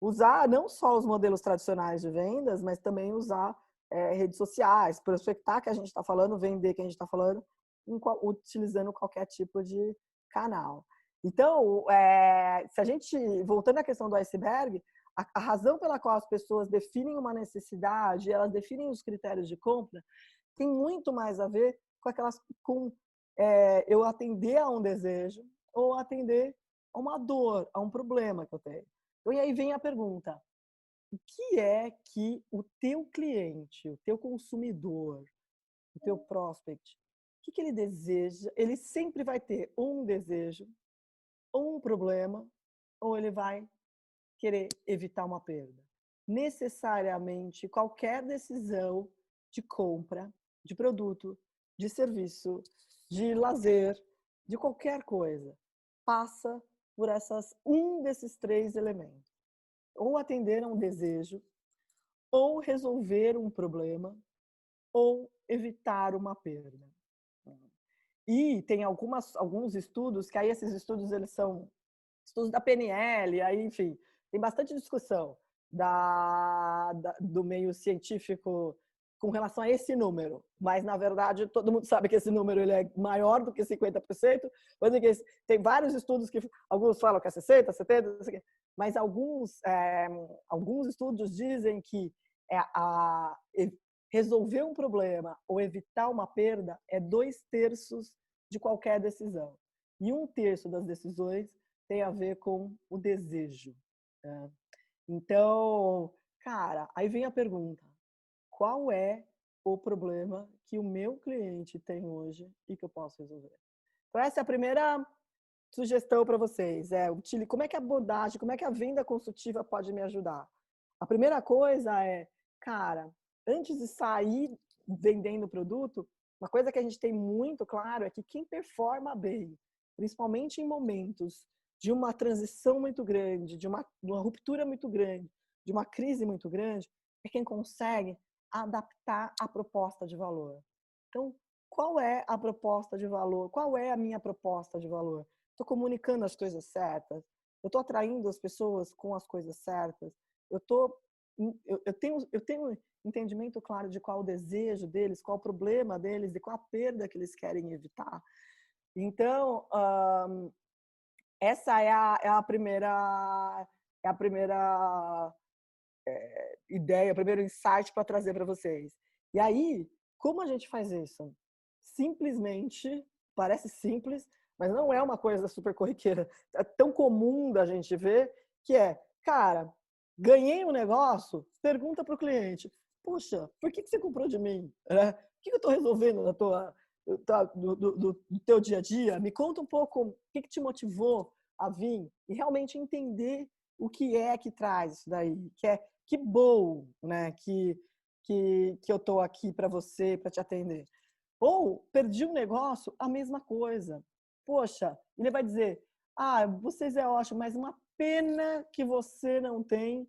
usar não só os modelos tradicionais de vendas, mas também usar redes sociais, prospectar que a gente está falando, vender que a gente está falando, utilizando qualquer tipo de canal. Então, se a gente, voltando à questão do iceberg, a razão pela qual as pessoas definem uma necessidade, elas definem os critérios de compra, tem muito mais a ver com eu atender a um desejo ou atender a uma dor, a um problema que eu tenho. E aí vem a pergunta: o que é que o teu cliente, o teu consumidor, o teu prospect, o que ele deseja? Ele sempre vai ter um desejo, ou um problema, ou ele vai querer evitar uma perda. Necessariamente, qualquer decisão de compra, de produto, de serviço, de lazer, de qualquer coisa, passa por um desses 3 elementos. Ou atender a um desejo, ou resolver um problema, ou evitar uma perda. E tem alguns estudos, que aí esses estudos eles são estudos da PNL, aí, enfim, tem bastante discussão do meio científico com relação a esse número, mas na verdade todo mundo sabe que esse número ele é maior do que 50%, mas tem vários estudos que alguns falam que é 60, 70, mas alguns estudos dizem que resolver um problema ou evitar uma perda é 2/3 de qualquer decisão. E 1/3 das decisões tem a ver com o desejo. Né? Então, cara, aí vem a pergunta: qual é o problema que o meu cliente tem hoje e que eu posso resolver? Então, essa é a primeira sugestão para vocês. Como é que a abordagem, como é que a venda consultiva pode me ajudar? A primeira coisa é, cara, antes de sair vendendo o produto, uma coisa que a gente tem muito claro é que quem performa bem, principalmente em momentos de uma transição muito grande, de uma ruptura muito grande, de uma crise muito grande, é quem consegue adaptar a proposta de valor. Então, qual é a proposta de valor? Qual é a minha proposta de valor? Estou comunicando as coisas certas? Eu estou atraindo as pessoas com as coisas certas? Eu tenho entendimento claro de qual o desejo deles, qual o problema deles e qual a perda que eles querem evitar? Então, essa é a primeira ideia, o primeiro insight para trazer para vocês. E aí, como a gente faz isso? Simplesmente, parece simples, mas não é uma coisa super corriqueira. É tão comum da gente ver que cara, ganhei um negócio, pergunta para o cliente, poxa, por que você comprou de mim? O que eu estou resolvendo do teu dia a dia? Me conta um pouco o que te motivou a vir e realmente entender o que é que traz isso daí, que bom, né, que eu estou aqui para você, para te atender. Ou perdi um negócio, a mesma coisa. Poxa, ele vai dizer, vocês é ótimo, mas uma pena que você não tem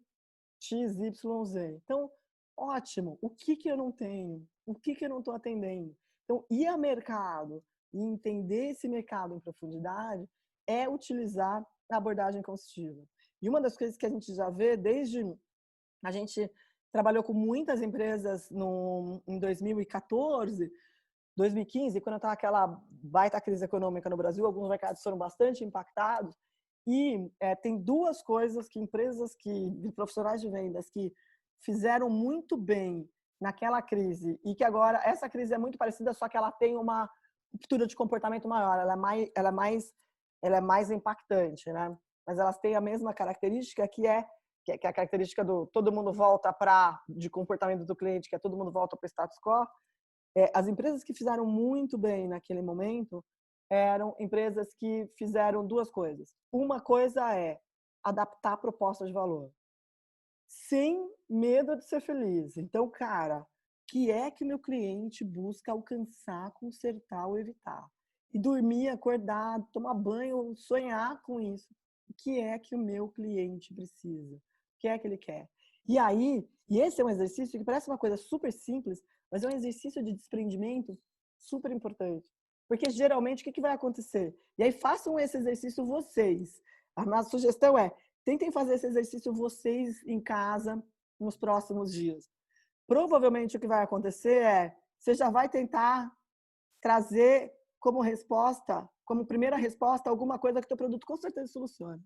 XYZ. Então, ótimo, o que eu não tenho? O que eu não estou atendendo? Então, ir a mercado e entender esse mercado em profundidade é utilizar a abordagem consultiva. E uma das coisas que a gente já vê desde... A gente trabalhou com muitas empresas em 2014, 2015, quando estava aquela baita crise econômica no Brasil, alguns mercados foram bastante impactados. E tem duas coisas que empresas de profissionais de vendas que fizeram muito bem naquela crise e que agora essa crise é muito parecida, só que ela tem uma ruptura de comportamento maior, ela é mais impactante, né? Mas elas têm a mesma característica que é a característica do todo mundo volta de comportamento do cliente, que é todo mundo volta para o status quo. As empresas que fizeram muito bem naquele momento eram empresas que fizeram duas coisas. Uma coisa é adaptar a proposta de valor, sem medo de ser feliz. Então, cara, o que é que o meu cliente busca alcançar, consertar ou evitar? E dormir, acordar, tomar banho, sonhar com isso. O que é que o meu cliente precisa? O que é que ele quer? E aí, esse é um exercício que parece uma coisa super simples, mas é um exercício de desprendimento super importante. Porque geralmente o que vai acontecer? E aí façam esse exercício vocês. A minha sugestão é, tentem fazer esse exercício vocês em casa nos próximos dias. Provavelmente o que vai acontecer é, você já vai tentar trazer como resposta, como primeira resposta, alguma coisa que o teu produto com certeza soluciona.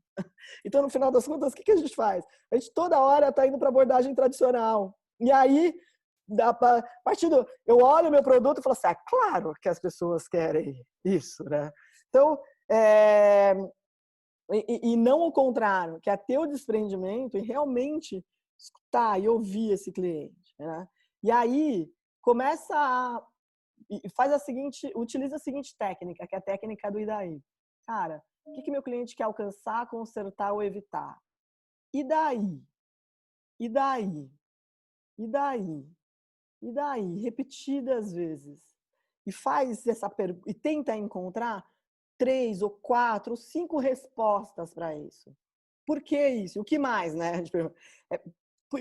Então, no final das contas, o que a gente faz? A gente toda hora está indo para abordagem tradicional. E aí, eu olho o meu produto e falo assim, claro que as pessoas querem isso, né? Então, e não o contrário, que é ter o desprendimento e realmente escutar e ouvir esse cliente, né? E aí, utiliza a seguinte técnica, que é a técnica do e daí. Cara, o que meu cliente quer alcançar, consertar ou evitar? E daí? E daí? E daí? E daí? Repetidas vezes. E faz essa pergunta, e tenta encontrar 3 ou 4 ou 5 respostas para isso. Por que isso? O que mais, né? A gente pergunta.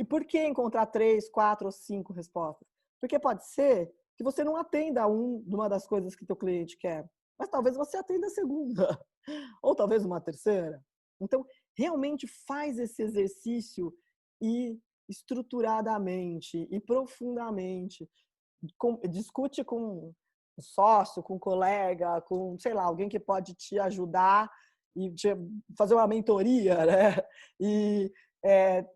Por que encontrar 3, 4 ou 5 respostas? Porque pode ser que você não atenda uma das coisas que teu cliente quer, mas talvez você atenda a segunda, ou talvez uma terceira. Então, realmente faz esse exercício e estruturadamente e profundamente. Discute com um sócio, com um colega, com, sei lá, alguém que pode te ajudar e fazer uma mentoria, né? E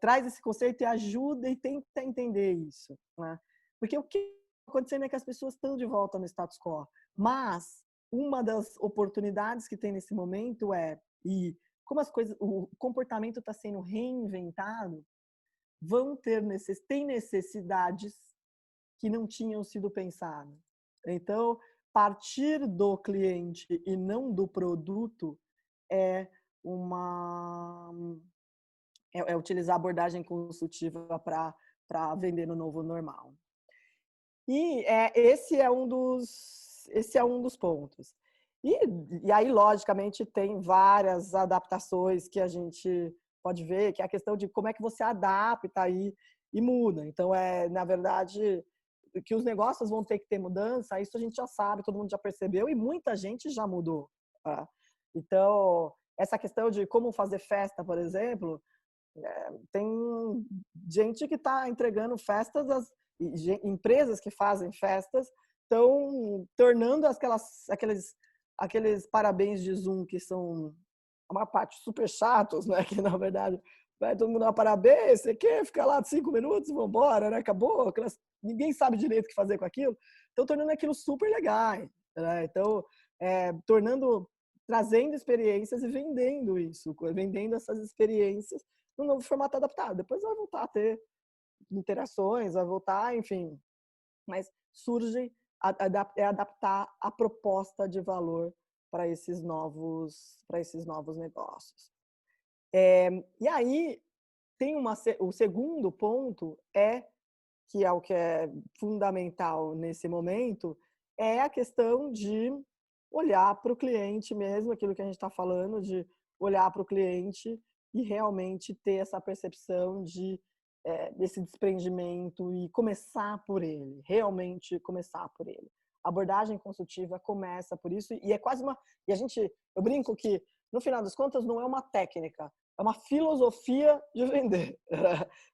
traz esse conceito e ajuda e tenta entender isso, né? Porque o que está acontecendo é que as pessoas estão de volta no status quo, mas uma das oportunidades que tem nesse momento como o comportamento está sendo reinventado, tem necessidades que não tinham sido pensadas. Então, partir do cliente e não do produto é utilizar a abordagem consultiva para vender no novo normal. E esse é um dos pontos. E aí, logicamente, tem várias adaptações que a gente pode ver, que é a questão de como é que você adapta aí e muda. Então, na verdade, que os negócios vão ter que ter mudança, isso a gente já sabe, todo mundo já percebeu e muita gente já mudou. Tá? Então, essa questão de como fazer festa, por exemplo, tem gente que está entregando festas, empresas que fazem festas estão tornando aqueles parabéns de Zoom que são uma parte super chatos, né? Que na verdade vai todo mundo dar parabéns, você quer ficar lá 5 minutos, vamos embora, né? Acabou, ninguém sabe direito o que fazer com aquilo. Então, tornando aquilo super legal, né? Então, trazendo experiências e vendendo isso, vendendo essas experiências no novo formato adaptado. Depois vai voltar a ter interações, vai voltar, enfim. Mas surge adaptar a proposta de valor para esses novos negócios. E aí tem o segundo ponto que é o que é fundamental nesse momento, é a questão de olhar para o cliente mesmo, aquilo que a gente está falando, de olhar para o cliente e realmente ter essa percepção desse desprendimento e começar por ele, realmente começar por ele. A abordagem consultiva começa por isso e é quase uma... Eu brinco que, no final das contas, não é uma técnica, é uma filosofia de vender.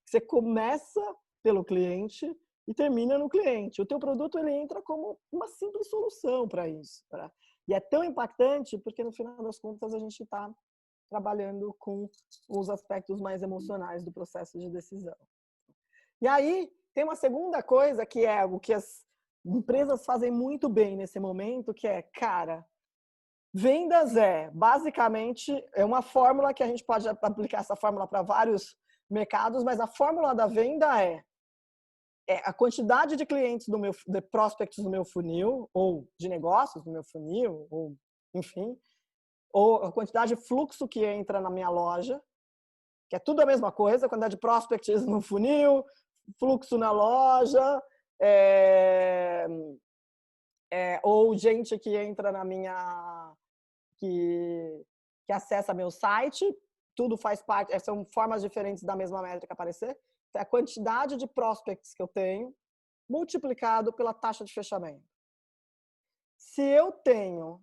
Você começa pelo cliente e termina no cliente. O teu produto ele entra como uma simples solução para isso. Tá? E é tão impactante porque, no final das contas, a gente está trabalhando com os aspectos mais emocionais do processo de decisão. E aí, tem uma segunda coisa que é o que as empresas fazem muito bem nesse momento, que é, cara, vendas basicamente, é uma fórmula que a gente pode aplicar essa fórmula para vários mercados, mas a fórmula da venda é a quantidade de clientes de prospects do meu funil, ou de negócios do meu funil, ou enfim, ou a quantidade de fluxo que entra na minha loja, que é tudo a mesma coisa, a quantidade de prospects no funil, fluxo na loja, ou gente que entra na minha... que acessa meu site, tudo faz parte, são formas diferentes da mesma métrica aparecer. A quantidade de prospects que eu tenho multiplicado pela taxa de fechamento. Se eu tenho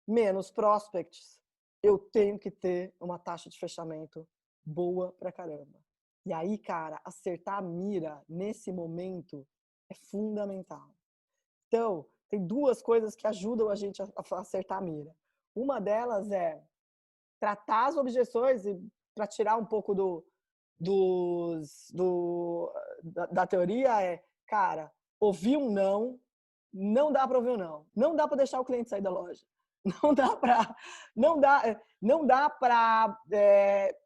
menos prospects, eu tenho que ter uma taxa de fechamento boa pra caramba. E aí, cara, acertar a mira nesse momento é fundamental. Então, tem duas coisas que ajudam a gente a acertar a mira. Uma delas é tratar as objeções e para tirar um pouco da teoria cara, ouvir um não dá para ouvir um não. Não dá para deixar o cliente sair da loja. Não dá para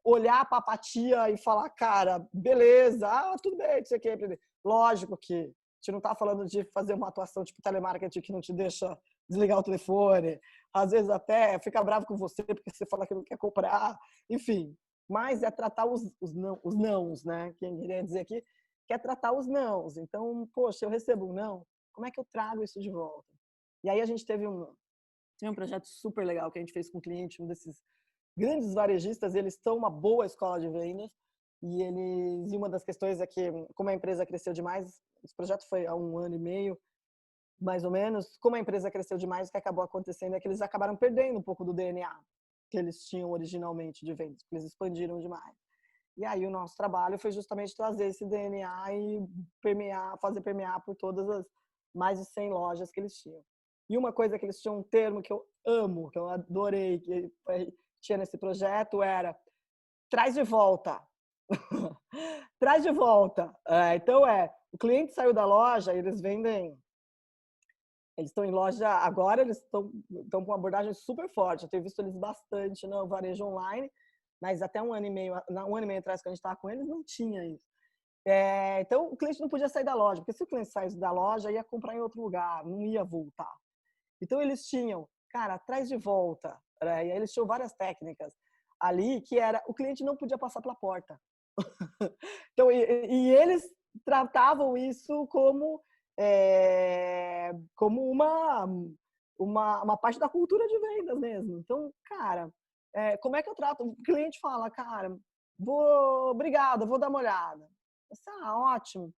olhar para a apatia e falar, cara, beleza, tudo bem, você quer aprender. Lógico que a gente não está falando de fazer uma atuação tipo telemarketing que não te deixa desligar o telefone, às vezes até fica bravo com você porque você fala que não quer comprar, enfim. Mas é tratar os nãos, né? Quem queria dizer aqui, que é tratar os nãos. Então, poxa, eu recebo um não, como é que eu trago isso de volta? E aí a gente teve um projeto super legal que a gente fez com um cliente, um desses grandes varejistas, eles estão uma boa escola de vendas, e uma das questões é que, como a empresa cresceu demais, esse projeto foi há 1 ano e meio, mais ou menos, como a empresa cresceu demais, o que acabou acontecendo é que eles acabaram perdendo um pouco do DNA que eles tinham originalmente de vendas, porque eles expandiram demais. E aí o nosso trabalho foi justamente trazer esse DNA e fazer permear por todas as mais de 100 lojas que eles tinham. E uma coisa que eles tinham, um termo que eu amo, que eu adorei, que tinha nesse projeto, era traz de volta. Traz de volta. Então, o cliente saiu da loja, eles estão em loja agora, eles estão com uma abordagem super forte. Eu tenho visto eles bastante no varejo online, mas até 1 ano e meio atrás, que a gente estava com eles, não tinha isso. Então, o cliente não podia sair da loja, porque se o cliente saísse da loja, ia comprar em outro lugar, não ia voltar. Então, eles tinham, cara, traz de volta. E aí eles tinham várias técnicas ali, que era, o cliente não podia passar pela porta. Então, e eles tratavam isso como uma parte da cultura de vendas mesmo. Então, cara, como é que eu trato? O cliente fala, cara, obrigado, vou dar uma olhada. Ótimo.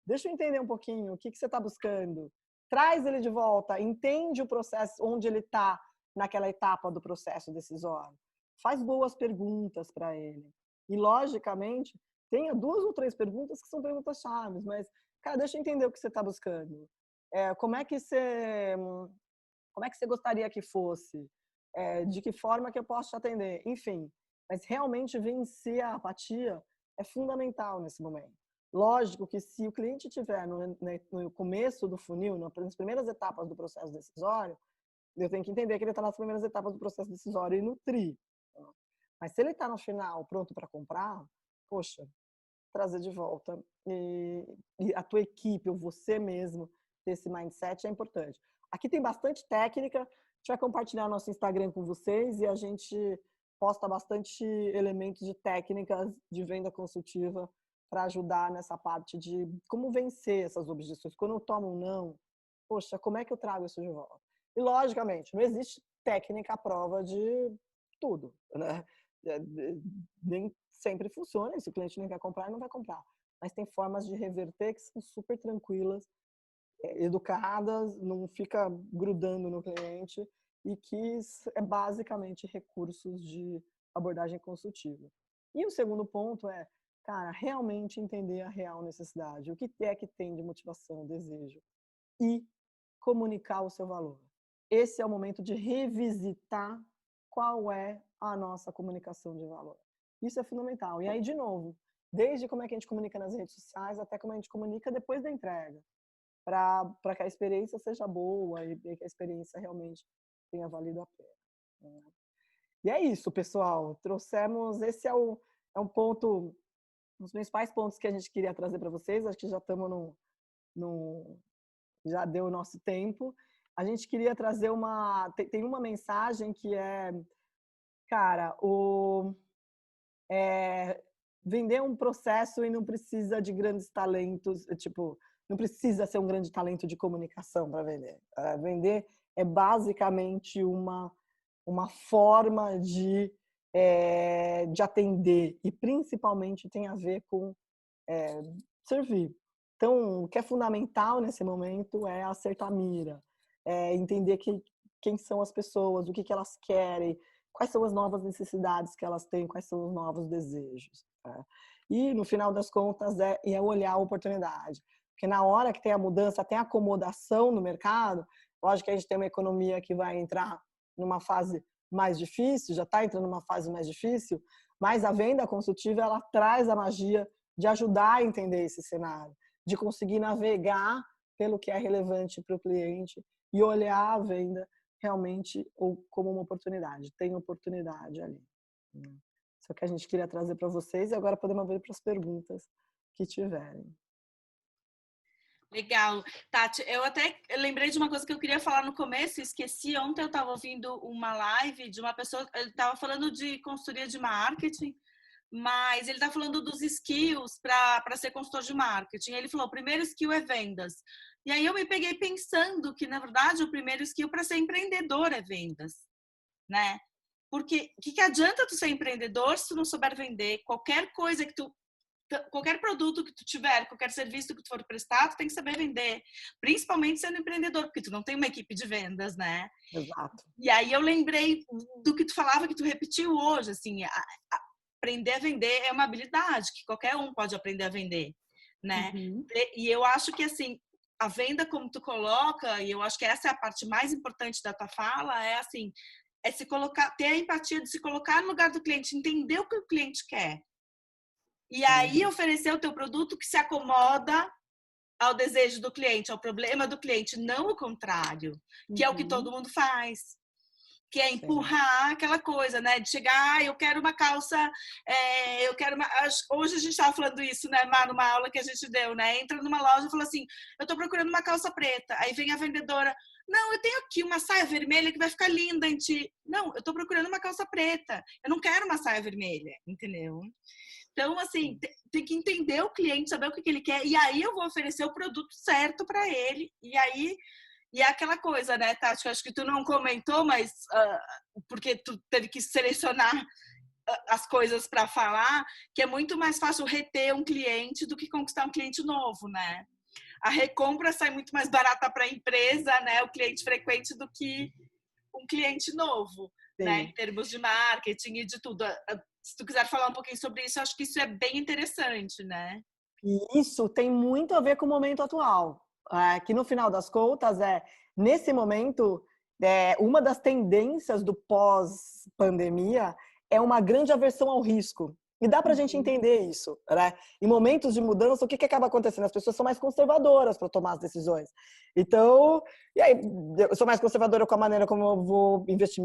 Deixa eu entender um pouquinho o que você está buscando. Traz ele de volta, entende o processo, onde ele está naquela etapa do processo decisório. Faz boas perguntas para ele. E, logicamente, tenha 2 ou 3 perguntas que são perguntas chaves, mas, cara, deixa eu entender o que você está buscando. Como é que você gostaria que fosse? de que forma que eu posso te atender, enfim. Mas realmente vencer a apatia é fundamental nesse momento. Lógico que se o cliente estiver no começo do funil, nas primeiras etapas do processo decisório, eu tenho que entender que ele está nas primeiras etapas do processo decisório e nutrir. Mas se ele está no final, pronto para comprar, poxa, trazer de volta. E a tua equipe, ou você mesmo, ter esse mindset é importante. Aqui tem bastante técnica, a gente vai compartilhar nosso Instagram com vocês e a gente posta bastante elementos de técnicas de venda consultiva para ajudar nessa parte de como vencer essas objeções. Quando eu tomo um não, poxa, como é que eu trago isso de volta? E, logicamente, não existe técnica à prova de tudo, né? Nem sempre funciona, e se o cliente não quer comprar, ele não vai comprar. Mas tem formas de reverter que são super tranquilas, educadas, não fica grudando no cliente e que é basicamente recursos de abordagem consultiva. E o segundo ponto é, cara, realmente entender a real necessidade, o que é que tem de motivação, desejo, e comunicar o seu valor. Esse é o momento de revisitar qual é a nossa comunicação de valor. Isso é fundamental. E aí, de novo, desde como é que a gente comunica nas redes sociais até como a gente comunica depois da entrega, para que a experiência seja boa e que a experiência realmente tenha valido a pena. E é isso, pessoal. Trouxemos, esse é um ponto, um dos principais pontos que a gente queria trazer para vocês. Acho que já estamos já deu o nosso tempo. A gente queria trazer tem uma mensagem que é, cara, vender um processo e não precisa de grandes talentos, tipo, não precisa ser um grande talento de comunicação para vender. Vender é basicamente uma forma de atender e principalmente tem a ver com servir. Então, o que é fundamental nesse momento é acertar a mira, entender quem são as pessoas, o que elas querem, quais são as novas necessidades que elas têm, quais são os novos desejos. Tá? E, no final das contas, é olhar a oportunidade. Porque na hora que tem a mudança, tem a acomodação no mercado, lógico que a gente tem uma economia que vai entrar numa fase mais difícil, já está entrando numa fase mais difícil, mas a venda consultiva, ela traz a magia de ajudar a entender esse cenário, de conseguir navegar pelo que é relevante para o cliente e olhar a venda realmente como uma oportunidade. Tem oportunidade ali. Isso é o que a gente queria trazer para vocês e agora podemos ver para as perguntas que tiverem. Legal. Tati, eu até lembrei de uma coisa que eu queria falar no começo, esqueci. Ontem eu estava ouvindo uma live de uma pessoa, ele estava falando de consultoria de marketing, mas ele está falando dos skills para ser consultor de marketing. Ele falou, o primeiro skill é vendas. E aí eu me peguei pensando que, na verdade, o primeiro skill para ser empreendedor é vendas, né? Porque o que adianta tu ser empreendedor se tu não souber vender? Qualquer produto que tu tiver, qualquer serviço que tu for prestar, tu tem que saber vender. Principalmente sendo empreendedor, porque tu não tem uma equipe de vendas, né? Exato. E aí eu lembrei do que tu falava, que tu repetiu hoje, assim, aprender a vender é uma habilidade que qualquer um pode aprender a vender, né? Uhum. E eu acho que, assim, a venda como tu coloca, e eu acho que essa é a parte mais importante da tua fala, é assim, se colocar, ter a empatia de se colocar no lugar do cliente, entender o que o cliente quer. E aí oferecer o teu produto que se acomoda ao desejo do cliente, ao problema do cliente, não o contrário, que é o que todo mundo faz. Que é empurrar aquela coisa, né? De chegar, eu quero uma calça, hoje a gente estava falando isso, né, Má, numa aula que a gente deu, né? Entra numa loja e fala assim, eu tô procurando uma calça preta. Aí vem a vendedora, não, eu tenho aqui uma saia vermelha que vai ficar linda em ti. Não, eu tô procurando uma calça preta. Eu não quero uma saia vermelha, entendeu? Então, assim, tem que entender o cliente, saber o que ele quer, e aí eu vou oferecer o produto certo para ele, e aí... E é aquela coisa, né, Tati? Acho que tu não comentou, mas porque tu teve que selecionar as coisas para falar, que é muito mais fácil reter um cliente do que conquistar um cliente novo, né? A recompra sai muito mais barata para a empresa, né? O cliente frequente do que um cliente novo, né? Em termos de marketing e de tudo. Se tu quiser falar um pouquinho sobre isso, acho que isso é bem interessante, né? E isso tem muito a ver com o momento atual. Que no final das contas nesse momento uma das tendências do pós-pandemia é uma grande aversão ao risco. E dá para a gente entender isso, né? Em momentos de mudança, o que acaba acontecendo? As pessoas são mais conservadoras para tomar as decisões. Então, e aí, eu sou mais conservadora com a maneira como eu vou investir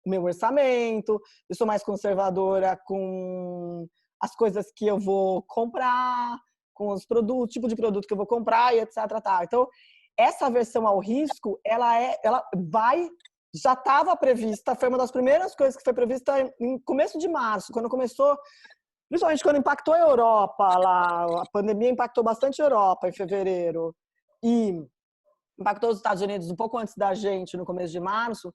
meu orçamento, eu sou mais conservadora com as coisas que eu vou comprar, com os produtos, tipo de produto que eu vou comprar e etc. Tá. Então, essa aversão ao risco, já estava prevista, foi uma das primeiras coisas que foi prevista em começo de março, quando começou, principalmente quando impactou a Europa lá, a pandemia impactou bastante a Europa em fevereiro e impactou os Estados Unidos um pouco antes da gente, no começo de março,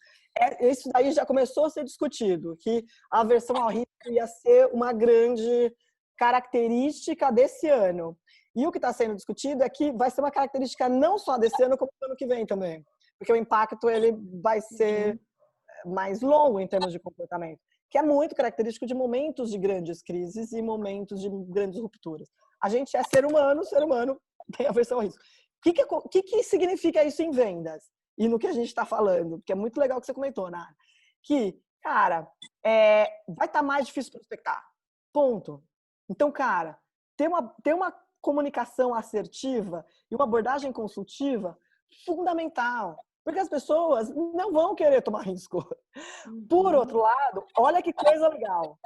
isso daí já começou a ser discutido, que a aversão ao risco ia ser uma grande característica desse ano. E o que está sendo discutido é que vai ser uma característica não só desse ano, como do ano que vem também. Porque o impacto ele vai ser mais longo em termos de comportamento, que é muito característico de momentos de grandes crises e momentos de grandes rupturas. A gente é ser humano tem aversão ao risco. O que significa isso em vendas? E no que a gente está falando? Porque é muito legal que você comentou, Nara. Que, cara, vai estar mais difícil prospectar. Ponto. Então, cara, ter uma comunicação assertiva e uma abordagem consultiva fundamental. Porque as pessoas não vão querer tomar risco. Por outro lado, olha que coisa legal.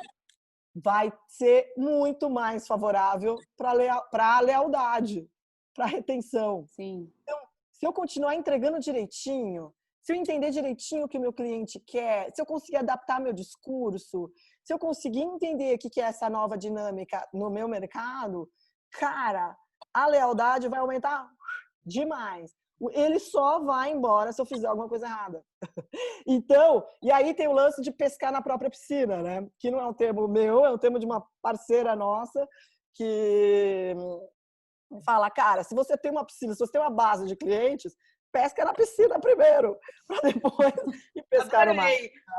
Vai ser muito mais favorável para a lealdade, para a retenção. Sim. Então, se eu continuar entregando direitinho, se eu entender direitinho o que o meu cliente quer, se eu conseguir adaptar meu discurso, se eu conseguir entender o que é essa nova dinâmica no meu mercado, cara, a lealdade vai aumentar demais. Ele só vai embora se eu fizer alguma coisa errada. Então, e aí tem o lance de pescar na própria piscina, né? Que não é um termo meu, é um termo de uma parceira nossa que fala, cara, se você tem uma piscina, se você tem uma base de clientes, pesca na piscina primeiro, para depois ir pescar no mar.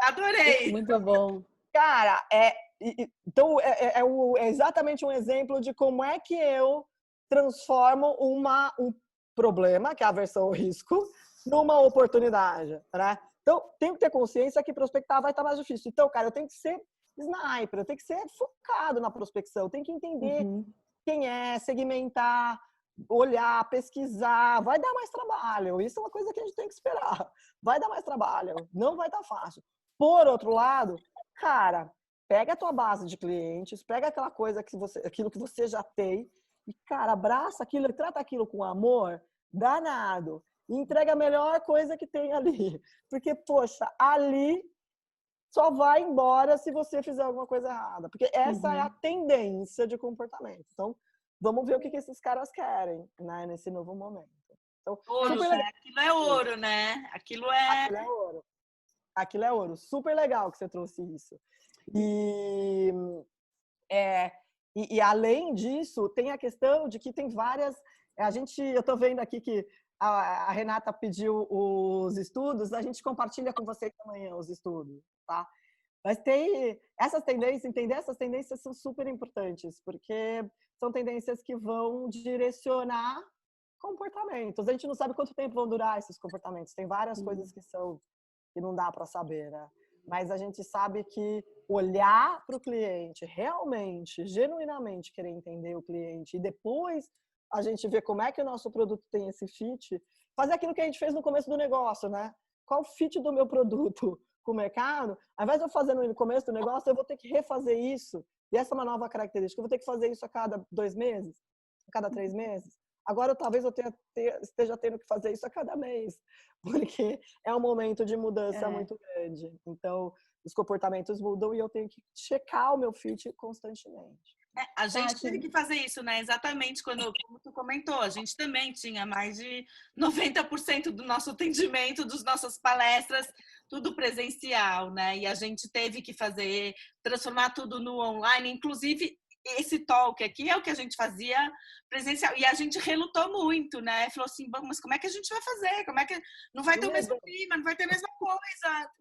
Adorei! Muito bom. Cara, então é exatamente um exemplo de como é que eu transformo um problema, que é a aversão ao risco, numa oportunidade, né? Então, tenho que ter consciência que prospectar vai estar mais difícil. Então, cara, eu tenho que ser sniper, eu tenho que ser focado na prospecção, eu tenho que entender quem é, segmentar, olhar, pesquisar, vai dar mais trabalho. Isso é uma coisa que a gente tem que esperar. Vai dar mais trabalho, não vai estar fácil. Por outro lado, cara, pega a tua base de clientes, pega aquela coisa aquilo que você já tem e, cara, abraça aquilo e trata aquilo com amor, danado. E entrega a melhor coisa que tem ali. Porque, poxa, ali só vai embora se você fizer alguma coisa errada. Porque essa é a tendência de comportamento. Então, vamos ver o que esses caras querem, né, nesse novo momento. Então, ouro, né? Aquilo é ouro, né? Aquilo é ouro. Aquilo é ouro. Super legal que você trouxe isso. E além disso, tem a questão de que tem várias... eu estou vendo aqui que a Renata pediu os estudos, a gente compartilha com vocês amanhã os estudos, tá? Mas tem essas tendências, entender essas tendências são super importantes, porque são tendências que vão direcionar comportamentos. A gente não sabe quanto tempo vão durar esses comportamentos. Tem várias coisas que não dá para saber, né? Mas a gente sabe que olhar para o cliente, realmente, genuinamente querer entender o cliente e depois a gente ver como é que o nosso produto tem esse fit, fazer aquilo que a gente fez no começo do negócio, né? Qual o fit do meu produto com o mercado? Ao invés de eu fazer no começo do negócio, eu vou ter que refazer isso. E essa é uma nova característica. Eu vou ter que fazer isso a cada 2 meses, a cada 3 meses. Agora, talvez eu esteja tendo que fazer isso a cada mês, porque é um momento de mudança muito grande. Então, os comportamentos mudam e eu tenho que checar o meu fit constantemente. A gente teve que fazer isso, né? Exatamente como tu comentou. A gente também tinha mais de 90% do nosso atendimento, das nossas palestras, tudo presencial, né? E a gente teve que transformar tudo no online, inclusive esse talk aqui é o que a gente fazia presencial. E a gente relutou muito, né? Falou assim, mas como é que a gente vai fazer? Como é que não vai ter o mesmo clima, não vai ter a mesma coisa?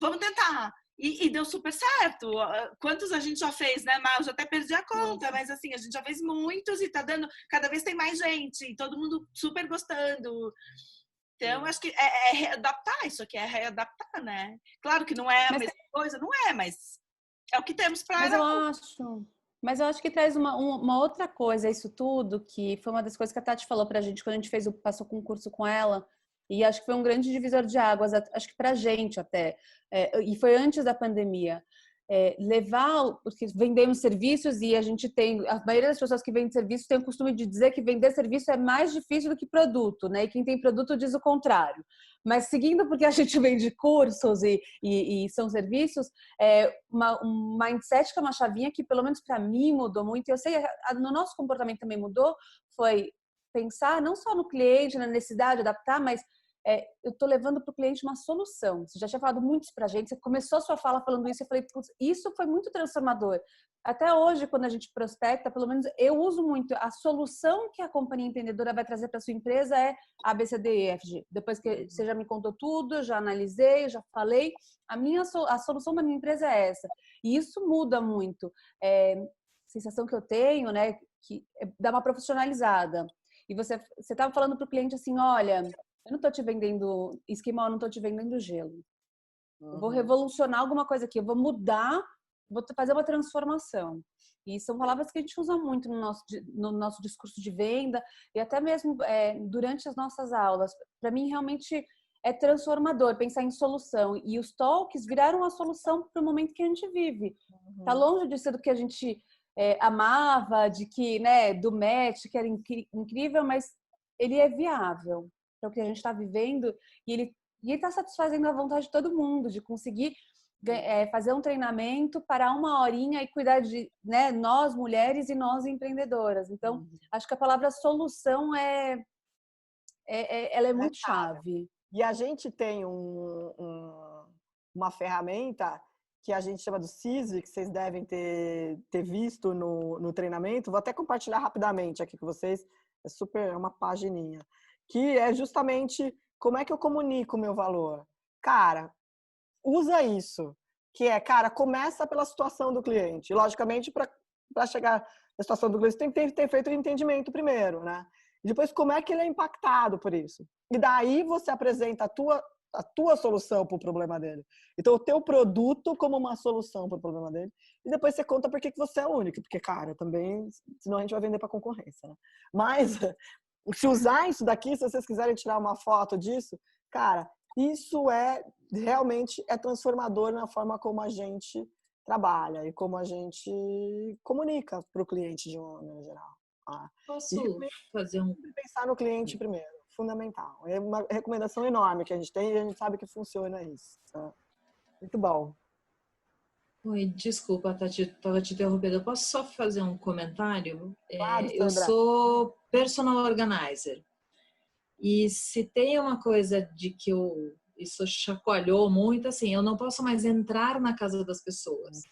Vamos tentar. E deu super certo. Quantos a gente já fez, né, Mar? Eu já até perdi a conta, mas assim, a gente já fez muitos e tá dando... Cada vez tem mais gente, e todo mundo super gostando. Então, acho que é readaptar isso aqui, é readaptar, né? Claro que não é a mesma coisa, não é, mas é o que temos para... Mas eu acho que traz uma outra coisa, isso tudo, que foi uma das coisas que a Tati falou pra gente quando a gente passou o concurso com ela, e acho que foi um grande divisor de águas, acho que pra gente até, e foi antes da pandemia. Porque vendemos serviços e a maioria das pessoas que vendem serviços tem o costume de dizer que vender serviço é mais difícil do que produto, né? E quem tem produto diz o contrário. Mas seguindo porque a gente vende cursos e são serviços, um mindset que é uma chavinha que pelo menos para mim mudou muito, e eu sei no nosso comportamento também mudou, foi pensar não só no cliente, na necessidade de adaptar, mas eu estou levando para o cliente uma solução. Você já tinha falado muito isso para a gente, você começou a sua fala falando isso, eu falei, isso foi muito transformador. Até hoje, quando a gente prospecta, pelo menos eu uso muito, a solução que a companhia empreendedora vai trazer para sua empresa é A, B, C, D, E, F, G. Depois que você já me contou tudo, eu já analisei, já falei, a solução da minha empresa é essa. E isso muda muito. A sensação que eu tenho, né, que dá uma profissionalizada. E você estava falando para o cliente assim, olha, eu não estou te vendendo esquimó, eu não estou te vendendo gelo. Eu vou revolucionar alguma coisa aqui, eu vou mudar, vou fazer uma transformação. E são palavras que a gente usa muito no nosso discurso de venda e até mesmo durante as nossas aulas. Para mim, realmente é transformador pensar em solução. E os talks viraram a solução para o momento que a gente vive. Está longe de ser do que a gente amava, de que, né, do match, que era incrível, mas ele é viável para o que a gente está vivendo e ele está satisfazendo a vontade de todo mundo de conseguir fazer um treinamento, parar uma horinha e cuidar de, né, nós mulheres e nós empreendedoras. Então, acho que a palavra solução ela é muito chave. E a gente tem uma ferramenta que a gente chama do CISV, que vocês devem ter visto no treinamento. Vou até compartilhar rapidamente aqui com vocês. É uma pagininha. Que é justamente como é que eu comunico o meu valor. Cara, usa isso. Que cara, começa pela situação do cliente. E, logicamente, para chegar na situação do cliente, tem que ter feito o entendimento primeiro, né? E depois, como é que ele é impactado por isso. E daí você apresenta a tua solução para o problema dele. Então, o teu produto como uma solução para o problema dele. E depois você conta por que você é único. Porque, cara, também, senão a gente vai vender para concorrência, né? Mas, se usar isso daqui, se vocês quiserem tirar uma foto disso, cara, isso realmente é transformador na forma como a gente trabalha e como a gente comunica para o cliente de uma maneira geral. Posso fazer pensar no cliente primeiro, fundamental. É uma recomendação enorme que a gente tem e a gente sabe que funciona isso. Tá? Muito bom. Oi, desculpa, Tati, estava te interrompendo. Eu posso só fazer um comentário? Claro, eu sou personal organizer. E se tem uma coisa de que isso chacoalhou muito, assim, eu não posso mais entrar na casa das pessoas.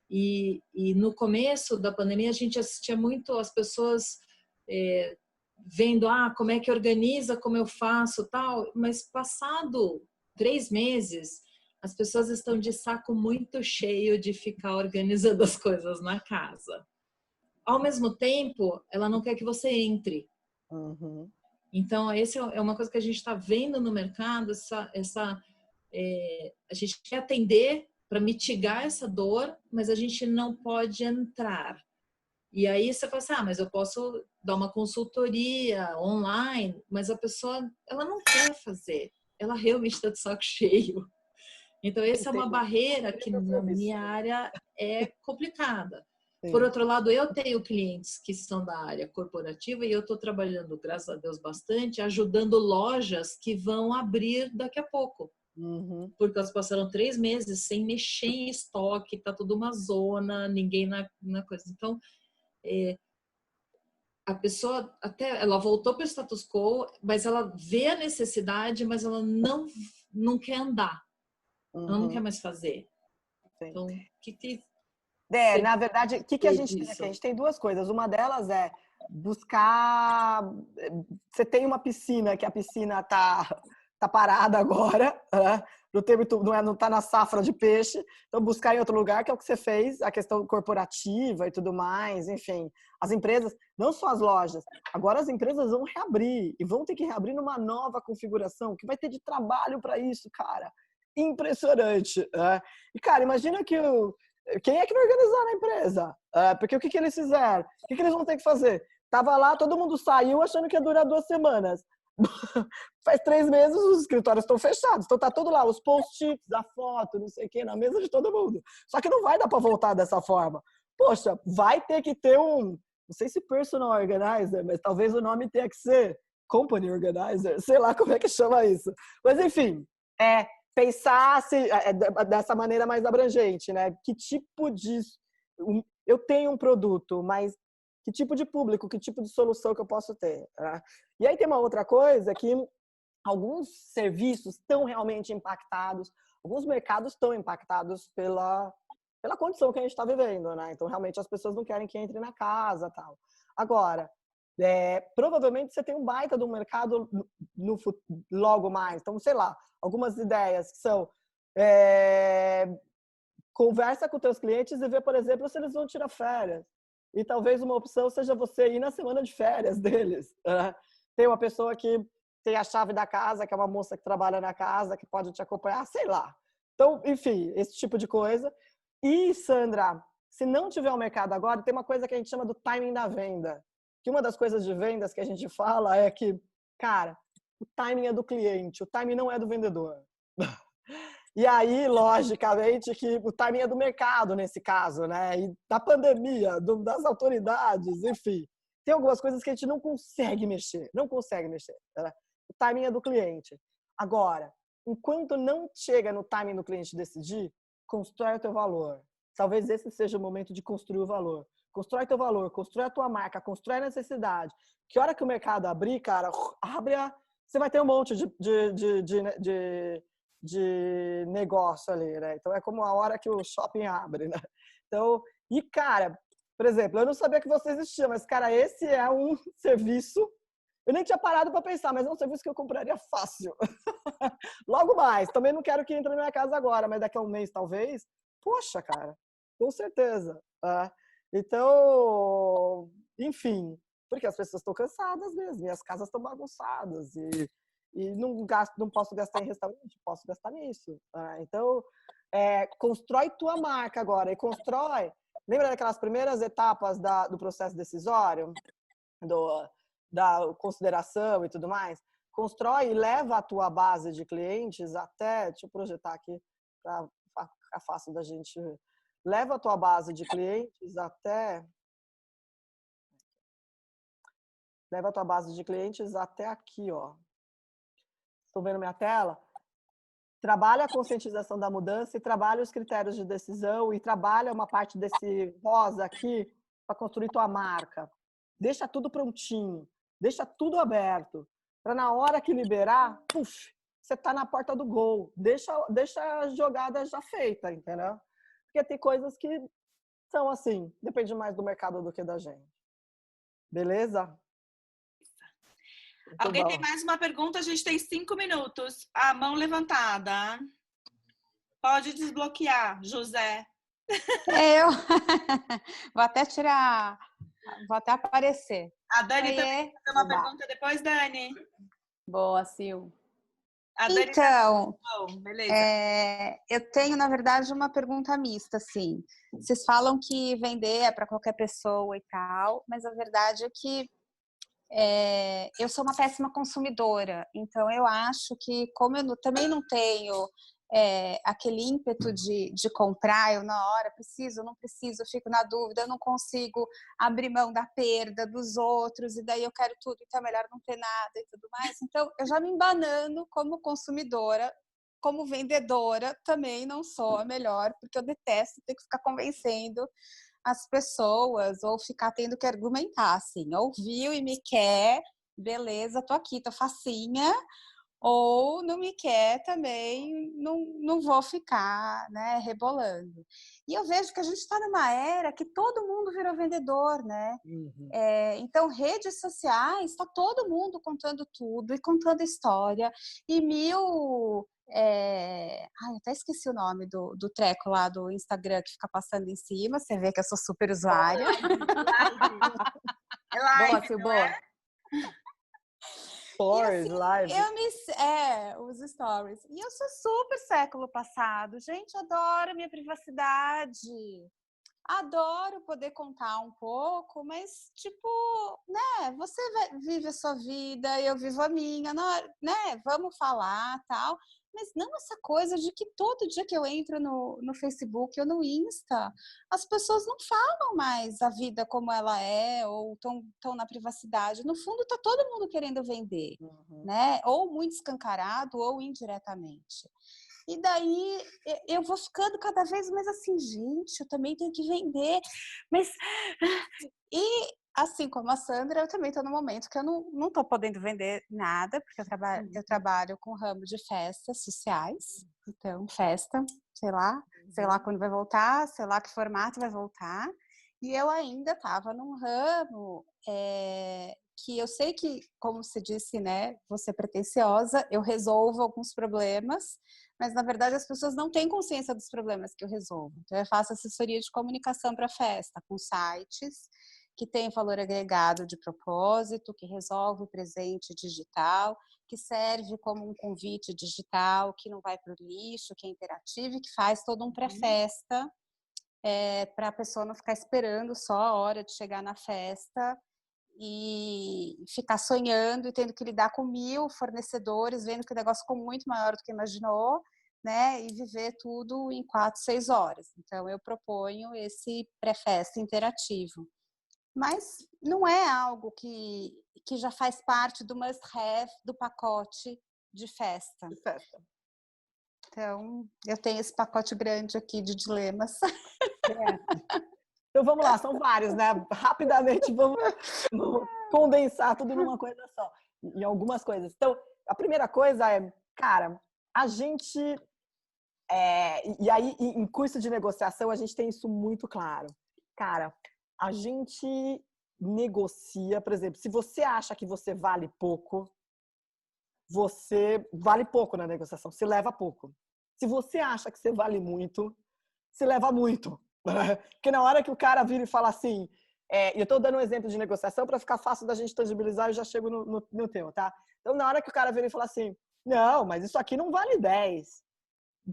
E no começo da pandemia a gente assistia muito as pessoas vendo, como é que organiza, como eu faço, tal. Mas passado 3 meses, as pessoas estão de saco muito cheio de ficar organizando as coisas na casa. Ao mesmo tempo, ela não quer que você entre. Então, essa é uma coisa que a gente está vendo no mercado, a gente quer atender para mitigar essa dor, mas a gente não pode entrar. E aí você fala assim, mas eu posso dar uma consultoria online, mas a pessoa, ela não quer fazer, ela realmente está de saco cheio. Então, essa é uma barreira que na minha área é complicada. Por outro lado, eu tenho clientes que são da área corporativa e eu estou trabalhando, graças a Deus, bastante, ajudando lojas que vão abrir daqui a pouco. Porque elas passaram 3 meses sem mexer em estoque, tá tudo uma zona, ninguém na coisa. Então, a pessoa até ela voltou para o status quo, mas ela vê a necessidade, mas ela não quer andar, ela não quer mais fazer. Então, na verdade, o que a gente tem aqui? A gente tem 2 coisas. Uma delas é buscar... Você tem uma piscina, que a piscina tá está parada agora, né? Não está na safra de peixe, então buscar em outro lugar, que é o que você fez, a questão corporativa e tudo mais, enfim. As empresas, não só as lojas, agora as empresas vão reabrir, e vão ter que reabrir numa nova configuração, que vai ter de trabalho para isso, cara. Impressionante. Né? E, cara, imagina que quem é que vai organizar na empresa? Porque o que eles fizeram? O que eles vão ter que fazer? Tava lá, todo mundo saiu achando que ia durar 2 semanas. Faz 3 meses, os escritórios estão fechados. Então tá tudo lá, os post-its, a foto, não sei o quê, na mesa de todo mundo. Só que não vai dar para voltar dessa forma. Poxa, vai ter que ter não sei se personal organizer, mas talvez o nome tenha que ser company organizer, sei lá como é que chama isso. Mas enfim, pensar dessa maneira mais abrangente, né? Que tipo de... Eu tenho um produto, mas que tipo de público, que tipo de solução que eu posso ter? Né? E aí tem uma outra coisa que alguns serviços estão realmente impactados, alguns mercados estão impactados pela condição que a gente está vivendo, né? Então, realmente, as pessoas não querem que entre na casa, tal. Agora, provavelmente você tem um baita do mercado logo mais. Então, sei lá, algumas ideias que são conversa com os teus clientes e ver, por exemplo, se eles vão tirar férias. E talvez uma opção seja você ir na semana de férias deles. Né? Tem uma pessoa que tem a chave da casa, que é uma moça que trabalha na casa, que pode te acompanhar, sei lá. Então, enfim, esse tipo de coisa. E, Sandra, se não tiver o mercado agora, tem uma coisa que a gente chama do timing da venda. Que uma das coisas de vendas que a gente fala é que, cara, o timing é do cliente, o timing não é do vendedor. E aí, logicamente, que o timing é do mercado nesse caso, né? E da pandemia, das autoridades, enfim. Tem algumas coisas que a gente não consegue mexer, não consegue mexer. Né? O timing é do cliente. Agora, enquanto não chega no timing do cliente decidir, constrói o teu valor. Talvez esse seja o momento de construir o valor. Constrói teu valor, constrói a tua marca, constrói a necessidade. Que hora que o mercado abrir, cara, você vai ter um monte de negócio ali, né? Então, é como a hora que o shopping abre, né? Então, e cara, por exemplo, eu não sabia que você existia, mas, cara, esse é um serviço, eu nem tinha parado para pensar, mas é um serviço que eu compraria fácil. Logo mais, também não quero que entre na minha casa agora, mas daqui a um mês, talvez. Poxa, cara, com certeza. Então, enfim, porque as pessoas estão cansadas mesmo, e as casas estão bagunçadas, e não posso gastar em restaurante, posso gastar nisso. Então, constrói tua marca agora, e constrói... Lembra daquelas primeiras etapas do processo decisório? Da consideração e tudo mais? Constrói e leva a tua base de clientes até... Deixa eu projetar aqui para ficar fácil da gente... Leva a tua base de clientes até... Leva a tua base de clientes até aqui, ó. Estão vendo minha tela? Trabalha a conscientização da mudança e trabalha os critérios de decisão e trabalha uma parte desse rosa aqui para construir tua marca. Deixa tudo prontinho, deixa tudo aberto, para na hora que liberar, você tá na porta do gol. Deixa a jogada já feita, entendeu? Porque tem coisas que são assim, depende mais do mercado do que da gente. Beleza? Muito Alguém bom. tem mais uma pergunta? A gente tem 5 minutos. A mão levantada. Pode desbloquear, José. Eu vou até tirar, vou até aparecer. A Dani também tem uma pergunta depois, Dani. Boa, Sil. A Dani então, beleza. Eu tenho, na verdade, uma pergunta mista, assim. Vocês falam que vender é para qualquer pessoa e tal, mas a verdade é que eu sou uma péssima consumidora, então eu acho que, como eu também não tenho aquele ímpeto de comprar, eu na hora preciso, não preciso, eu fico na dúvida, eu não consigo abrir mão da perda dos outros, e daí eu quero tudo, então é melhor não ter nada e tudo mais. Então eu já me embanando como consumidora, como vendedora também não sou a melhor, porque eu detesto ter que ficar convencendo as pessoas ou ficar tendo que argumentar, assim, ouviu e me quer, beleza, tô aqui, tô facinha, ou não me quer também, não vou ficar, né, rebolando. E eu vejo que a gente está numa era que todo mundo virou vendedor, né? Uhum. Então, redes sociais, está todo mundo contando tudo e contando história. E até esqueci o nome do treco lá do Instagram que fica passando em cima. Você vê que eu sou super usuária. É live, Boa, Sil, boa. E Stories, assim, live. os stories. E eu sou super século passado. Gente, adoro minha privacidade. Adoro poder contar um pouco, mas, tipo, né? Você vive a sua vida, eu vivo a minha, né? Vamos falar, tal. Mas não essa coisa de que todo dia que eu entro no Facebook ou no Insta, as pessoas não falam mais a vida como ela é ou estão na privacidade. No fundo, tá todo mundo querendo vender, né? Ou muito escancarado ou indiretamente. E daí eu vou ficando cada vez mais assim, gente, eu também tenho que vender. Mas. E assim como a Sandra, eu também estou no momento que eu não estou podendo vender nada, porque eu trabalho com o ramo de festas sociais. Então, festa, sei lá quando vai voltar, sei lá que formato vai voltar. E eu ainda estava num ramo que eu sei que, como você disse, né, você é pretensiosa, eu resolvo alguns problemas, mas na verdade as pessoas não têm consciência dos problemas que eu resolvo. Então eu faço assessoria de comunicação para festa, com sites que tem valor agregado de propósito, que resolve o presente digital, que serve como um convite digital, que não vai para o lixo, que é interativo e que faz todo um pré-festa para a pessoa não ficar esperando só a hora de chegar na festa e ficar sonhando e tendo que lidar com 1000 fornecedores, vendo que o negócio ficou muito maior do que imaginou, né? E viver tudo em 4, 6 horas. Então, eu proponho esse pré-festa interativo. Mas não é algo que já faz parte do must-have do pacote de festa. De festa. Então, eu tenho esse pacote grande aqui de dilemas. Então vamos lá, são vários, né? Rapidamente vamos condensar tudo numa coisa só, em algumas coisas. Então, a primeira coisa é, cara, a gente e aí em curso de negociação a gente tem isso muito claro. Cara, a gente negocia, por exemplo, se você acha que você vale pouco, você vale pouco na negociação, se leva pouco. Se você acha que você vale muito, se leva muito. Porque na hora que o cara vira e fala assim, eu estou dando um exemplo de negociação para ficar fácil da gente tangibilizar, eu já chego no teu, tá? Então, na hora que o cara vira e fala assim, não, mas isso aqui não vale 10.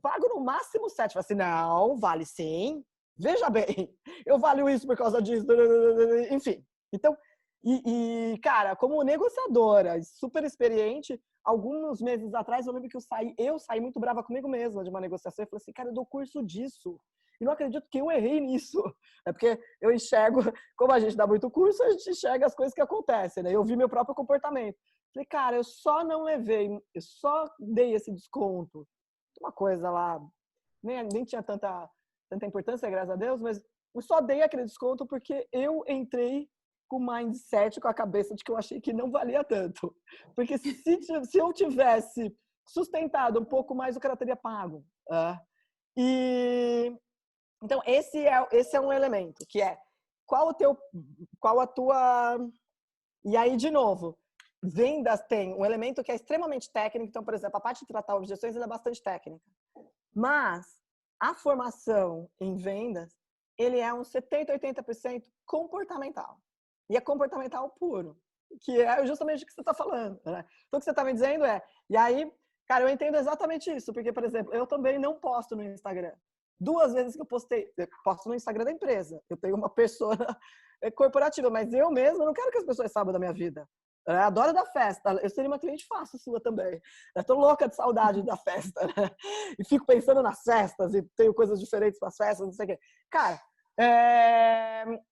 Pago no máximo 7. Fala assim, não, vale sim. Veja bem, eu valho isso por causa disso. Enfim. Então, cara, como negociadora, super experiente, alguns meses atrás, eu lembro que eu saí muito brava comigo mesma de uma negociação. Eu falei assim, cara, eu dou curso disso. E não acredito que eu errei nisso. É porque eu enxergo, como a gente dá muito curso, a gente enxerga as coisas que acontecem, né? Eu vi meu próprio comportamento. Falei, cara, eu só não levei, eu só dei esse desconto. Uma coisa lá, nem tinha tanta importância, graças a Deus, mas eu só dei aquele desconto porque eu entrei com o mindset, com a cabeça de que eu achei que não valia tanto. Porque se eu tivesse sustentado um pouco mais, o cara teria pago. Então, esse é um elemento, que é qual a tua... E aí, de novo, vendas tem um elemento que é extremamente técnico. Então, por exemplo, a parte de tratar objeções ela é bastante técnica. Mas a formação em vendas, ele é uns 70%, 80% comportamental. E é comportamental puro, que é justamente o que você está falando, né? Então, o que você está me dizendo e aí, cara, eu entendo exatamente isso, porque, por exemplo, eu também não posto no Instagram. 2 vezes que eu posto no Instagram da empresa. Eu tenho uma persona corporativa, mas eu mesma não quero que as pessoas saibam da minha vida. Eu adoro da festa. Eu seria uma cliente fácil sua também. Eu tô louca de saudade da festa, né? E fico pensando nas festas e tenho coisas diferentes para as festas, não sei o quê. Cara,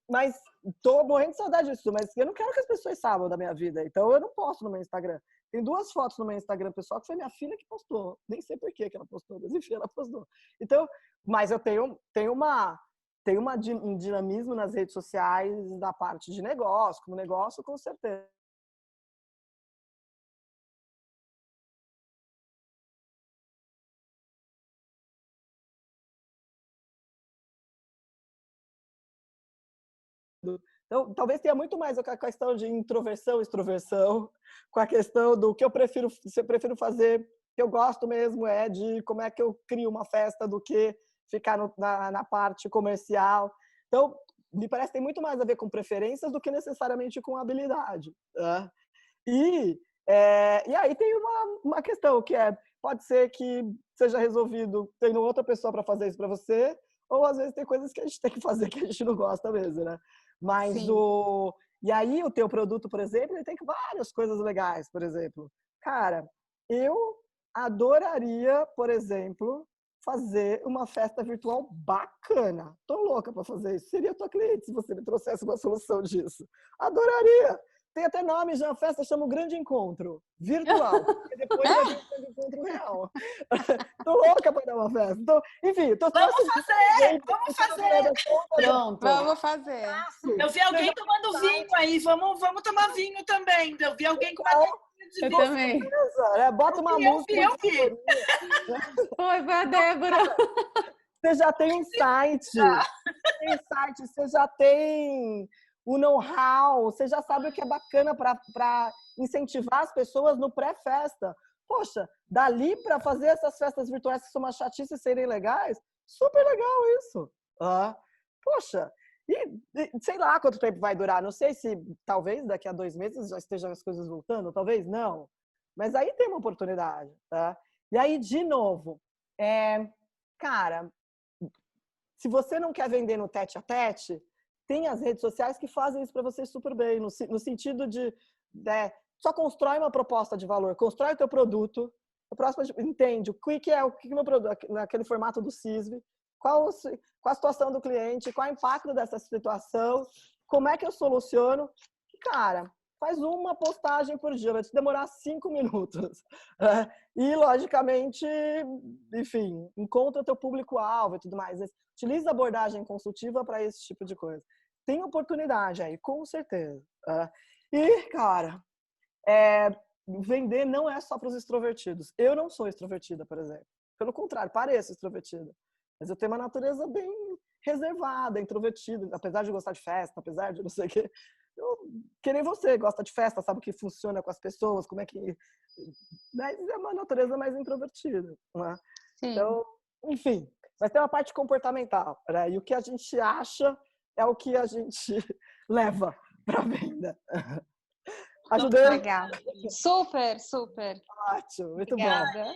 mas tô morrendo de saudade disso, mas eu não quero que as pessoas saibam da minha vida. Então eu não posto no meu Instagram. Tem 2 fotos no meu Instagram pessoal que foi minha filha que postou. Nem sei por que ela postou, mas enfim, ela postou. Então, mas eu tenho um dinamismo nas redes sociais da parte de negócio, como negócio, com certeza. Então, talvez tenha muito mais com a questão de introversão, extroversão, com a questão do que eu prefiro, se eu prefiro fazer, que eu gosto mesmo é de como é que eu crio uma festa do que ficar na parte comercial. Então, me parece que tem muito mais a ver com preferências do que necessariamente com habilidade. Né? E aí tem uma questão que pode ser que seja resolvido tendo outra pessoa para fazer isso para você, ou às vezes tem coisas que a gente tem que fazer que a gente não gosta mesmo, né? Mas e aí o teu produto, por exemplo, ele tem várias coisas legais, por exemplo. Cara, eu adoraria, por exemplo, fazer uma festa virtual bacana. Tô louca para fazer isso. Seria tua cliente se você me trouxesse uma solução disso. Adoraria. Tem até nome já, a festa chama o Grande Encontro Virtual, porque depois vai vir o Grande Encontro Real. Tô louca para dar uma festa. Então, enfim, Vamos fazer! Pronto. Vamos fazer. Eu vi alguém tomando vinho aí, vamos tomar vinho também. Eu vi alguém com uma de Eu vinho. também. Bota uma música. Eu vi. Oi, vai, Débora. Você já tem um site, você já tem o know-how, você já sabe o que é bacana para incentivar as pessoas no pré-festa. Poxa, dali para fazer essas festas virtuais que são uma chatice e serem legais, super legal isso. Poxa, e sei lá quanto tempo vai durar, não sei se talvez daqui a 2 meses já estejam as coisas voltando, talvez não, mas aí tem uma oportunidade. Tá? E aí, de novo, cara, se você não quer vender no tete-a-tete, tem as redes sociais que fazem isso para você super bem, no sentido de só constrói uma proposta de valor, constrói o teu produto, o próximo entende o que é o meu produto, naquele formato do CISV, qual a situação do cliente, qual é o impacto dessa situação, como é que eu soluciono. E, cara, faz uma postagem por dia, vai te demorar 5 minutos. E, logicamente, enfim, encontra o teu público-alvo e tudo mais. Utiliza a abordagem consultiva para esse tipo de coisa. Tem oportunidade aí, com certeza. E, cara, vender não é só para os extrovertidos. Eu não sou extrovertida, por exemplo. Pelo contrário, pareço extrovertida. Mas eu tenho uma natureza bem reservada, introvertida. Apesar de gostar de festa, apesar de não sei o quê. Que nem você gosta de festa, sabe o que funciona com as pessoas, como é que... Mas é uma natureza mais introvertida. Não é? Então, enfim. Mas tem uma parte comportamental. Né? E o que a gente acha é o que a gente leva para a venda. Ajudei? Legal. Super, super. Ótimo, muito Obrigada. bom.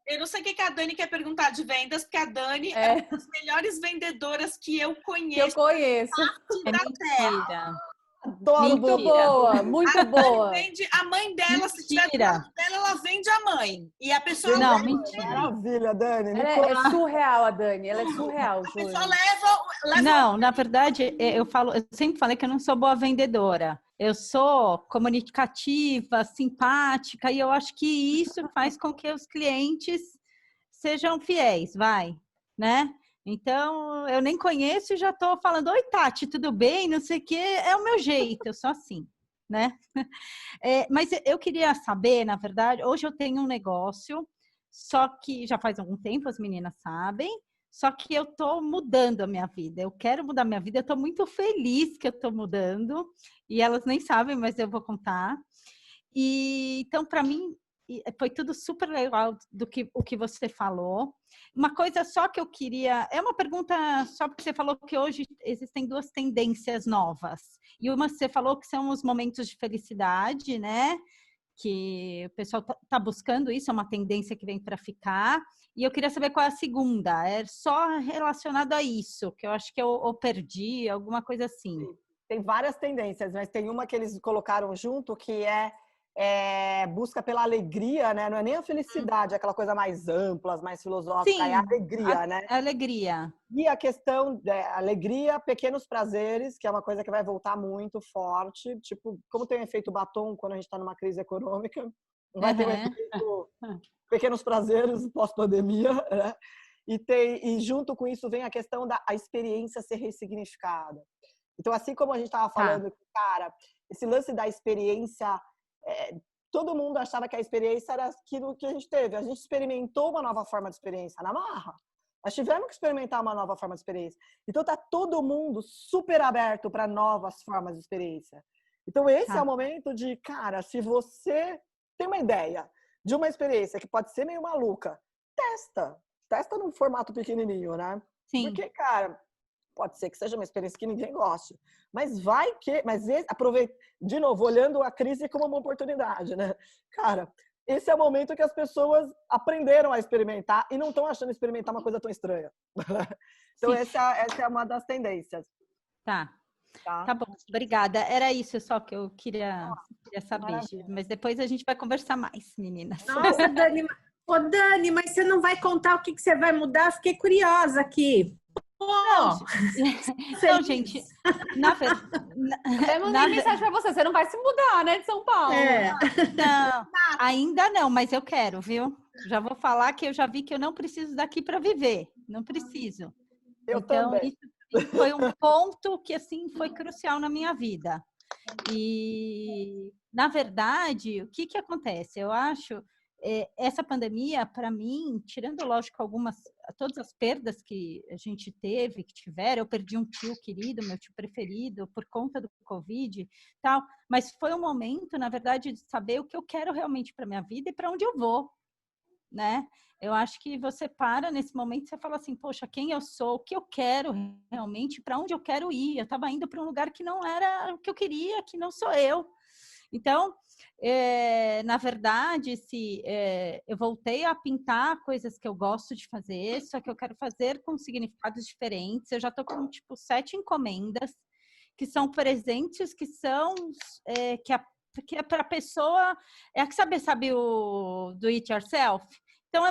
Eu não sei o que a Dani quer perguntar de vendas, porque a Dani é uma das melhores vendedoras que eu conheço. É mentira. Adoro muito boa, muito boa. A mãe dela, se tiver do lado dela, ela vende a mãe. E a pessoa Não, mentira. Maravilha, Dani. Ela é surreal, a Dani. Ela é surreal, a Júlia. pessoa leva... Não, na verdade, eu sempre falei que eu não sou boa vendedora. Eu sou comunicativa, simpática, e eu acho que isso faz com que os clientes sejam fiéis, né? Então, eu nem conheço e já estou falando, oi, Tati, tudo bem? Não sei o quê, é o meu jeito, eu sou assim, né? Mas eu queria saber, na verdade, hoje eu tenho um negócio, só que já faz algum tempo, as meninas sabem, só que eu estou mudando a minha vida, eu quero mudar a minha vida, eu estou muito feliz que eu estou mudando, e elas nem sabem, mas eu vou contar. E então, para mim, foi tudo super legal o que você falou. Uma coisa só que eu queria... É uma pergunta só porque você falou que hoje existem 2 tendências novas. E uma você falou que são os momentos de felicidade, né? Que o pessoal tá buscando isso, é uma tendência que vem para ficar. E eu queria saber qual é a segunda. É só relacionado a isso, que eu acho que eu perdi, alguma coisa assim. Tem várias tendências, mas tem uma que eles colocaram junto que é busca pela alegria, né? Não é nem a felicidade, é aquela coisa mais ampla, mais filosófica, Sim, é a alegria, né? A alegria. E a questão alegria, pequenos prazeres, que é uma coisa que vai voltar muito forte, tipo, como tem o efeito batom quando a gente está numa crise econômica, vai ter o efeito pequenos prazeres pós-pandemia, né? E junto com isso vem a questão da experiência ser ressignificada. Então, assim como a gente estava falando, cara, esse lance da experiência, todo mundo achava que a experiência era aquilo que a gente teve. A gente experimentou uma nova forma de experiência na marra. Nós tivemos que experimentar uma nova forma de experiência. Então, está todo mundo super aberto para novas formas de experiência. Então, esse é o momento de, cara, se você tem uma ideia de uma experiência que pode ser meio maluca, testa num formato pequenininho, né? Sim. Porque, cara, pode ser que seja uma experiência que ninguém goste, mas aproveita, de novo, olhando a crise como uma oportunidade, né? Cara, esse é o momento que as pessoas aprenderam a experimentar e não estão achando experimentar uma coisa tão estranha. Então, essa é uma das tendências. Tá bom, obrigada. Era isso só que eu queria saber. Maravilha. Mas depois a gente vai conversar mais, meninas. Nossa, Dani. Ô, Dani, mas você não vai contar o que você vai mudar? Fiquei curiosa aqui. Não, gente, na verdade... Eu mandei mensagem para você, você não vai se mudar, né, de São Paulo. Não, ainda não, mas eu quero, viu? Já vou falar que eu já vi que eu não preciso daqui para viver. Não preciso. Eu então, também. Isso foi um ponto que, assim, foi crucial na minha vida. E, na verdade, o que acontece? Eu acho, essa pandemia, para mim, tirando, lógico, todas as perdas que a gente teve, que tiveram, eu perdi um tio querido, meu tio preferido, por conta do Covid e tal, mas foi um momento, na verdade, de saber o que eu quero realmente para minha vida e para onde eu vou, né? Eu acho que você para nesse momento e você fala assim, poxa, quem eu sou, o que eu quero realmente, para onde eu quero ir? Eu estava indo para um lugar que não era o que eu queria, que não sou eu. Então, na verdade, eu voltei a pintar coisas que eu gosto de fazer, só que eu quero fazer com significados diferentes. Eu já estou com, 7 encomendas, que são presentes, que são... que é para a pessoa... sabe o do it yourself? Então, é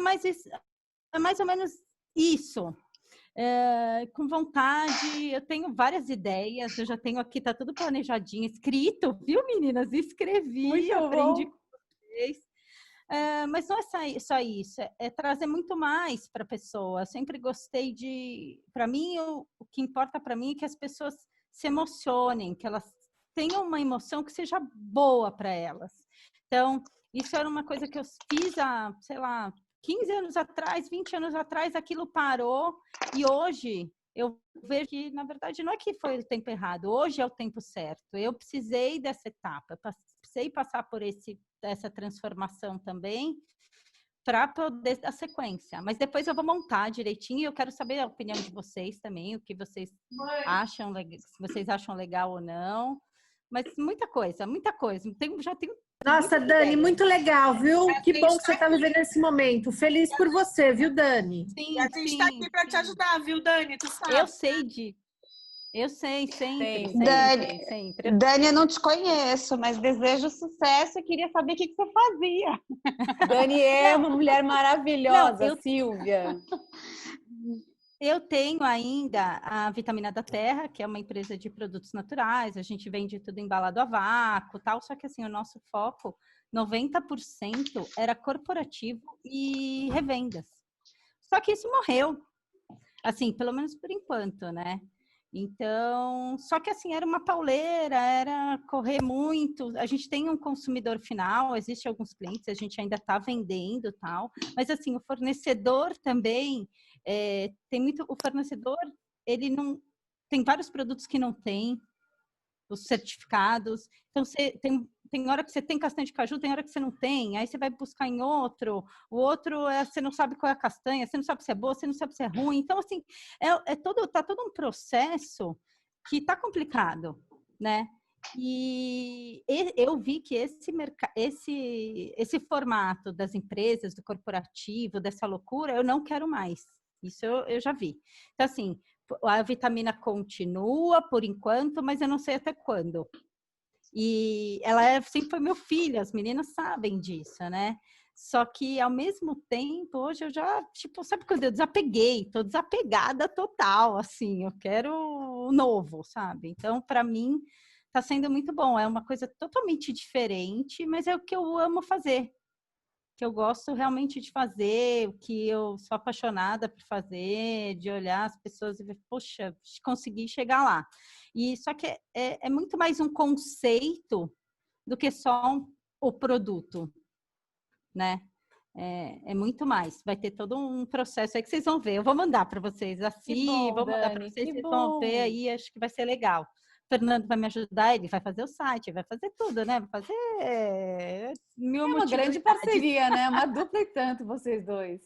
mais ou menos isso. Com vontade, eu tenho várias ideias, eu já tenho aqui, tá tudo planejadinho, escrito, viu, meninas? Escrevi, muito aprendi bom. com vocês. Mas não é só isso, é trazer muito mais para a pessoa. Eu sempre gostei para mim, o que importa para mim é que as pessoas se emocionem, que elas tenham uma emoção que seja boa para elas. Então, isso era uma coisa que eu fiz há, sei lá, 15 anos atrás, 20 anos atrás, aquilo parou e hoje eu vejo que, na verdade, não é que foi o tempo errado, hoje é o tempo certo. Eu precisei dessa etapa, precisei passar por essa transformação também para poder dar sequência. Mas depois eu vou montar direitinho e eu quero saber a opinião de vocês também, o que vocês acham, se vocês acham legal ou não. Mas muita coisa. Já tenho Nossa, Dani, muito legal, viu? Que bom que você está vivendo esse momento. Feliz por você, viu, Dani? Sim, e a gente está aqui para te ajudar, viu, Dani? Tu sabe. Eu sei, sempre. Dani, eu não te conheço, mas desejo sucesso e queria saber o que você fazia. Dani é uma mulher maravilhosa, Silvia. Eu tenho ainda a Vitamina da Terra, que é uma empresa de produtos naturais, a gente vende tudo embalado a vácuo, tal, só que assim, o nosso foco, 90% era corporativo e revendas. Só que isso morreu, assim, pelo menos por enquanto, né? Então, só que assim, era uma pauleira, era correr muito. A gente tem um consumidor final, existem alguns clientes, a gente ainda está vendendo tal, mas assim, o fornecedor também, o fornecedor, ele não, tem vários produtos que não tem os certificados, então tem hora que você tem castanha de caju, tem hora que você não tem, aí você vai buscar em outro, o outro você não sabe qual é a castanha, você não sabe se é boa, você não sabe se é ruim, então assim, tá todo um processo que tá complicado, né? E eu vi que esse formato das empresas, do corporativo, dessa loucura, eu não quero mais. Isso eu já vi. Então, assim, a vitamina continua por enquanto, mas eu não sei até quando. E ela sempre foi meu filho, as meninas sabem disso, né? Só que, ao mesmo tempo, hoje eu já, sabe quando eu desapeguei? Tô desapegada total, assim, eu quero o novo, sabe? Então, para mim, tá sendo muito bom. É uma coisa totalmente diferente, mas é o que eu amo fazer. Que eu gosto realmente de fazer, o que eu sou apaixonada por fazer, de olhar as pessoas e ver, poxa, consegui chegar lá. E só que é muito mais um conceito do que só o produto, né? É muito mais. Vai ter todo um processo aí que vocês vão ver. Eu vou mandar para vocês assim, vou mandar para vocês, vocês vão ver aí, acho que vai ser legal. O Fernando vai me ajudar, ele vai fazer o site, vai fazer tudo, né? Vai fazer mil É uma grande parceria, né? Uma dupla e tanto, vocês dois.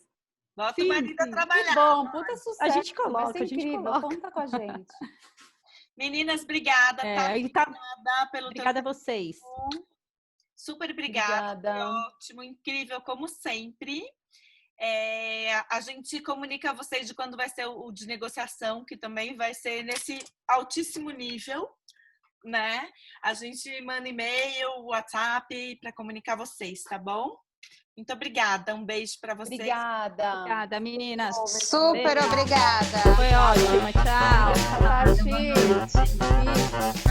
Bota o marido a Que trabalhar. bom, puta sucesso. A gente vai coloca, ser a gente incrível. coloca. Conta com a gente. Meninas, obrigada, tá? Obrigada pelo Obrigada a vocês. Super obrigada. Obrigada. Foi ótimo, incrível, como sempre. A gente comunica a vocês de quando vai ser o de negociação, que também vai ser nesse altíssimo nível, né? A gente manda e-mail, WhatsApp para comunicar vocês, tá bom? Muito obrigada. Um beijo para vocês. Obrigada. Obrigada, meninas. Super obrigada. Foi ótimo. Tchau. Tchau, gente.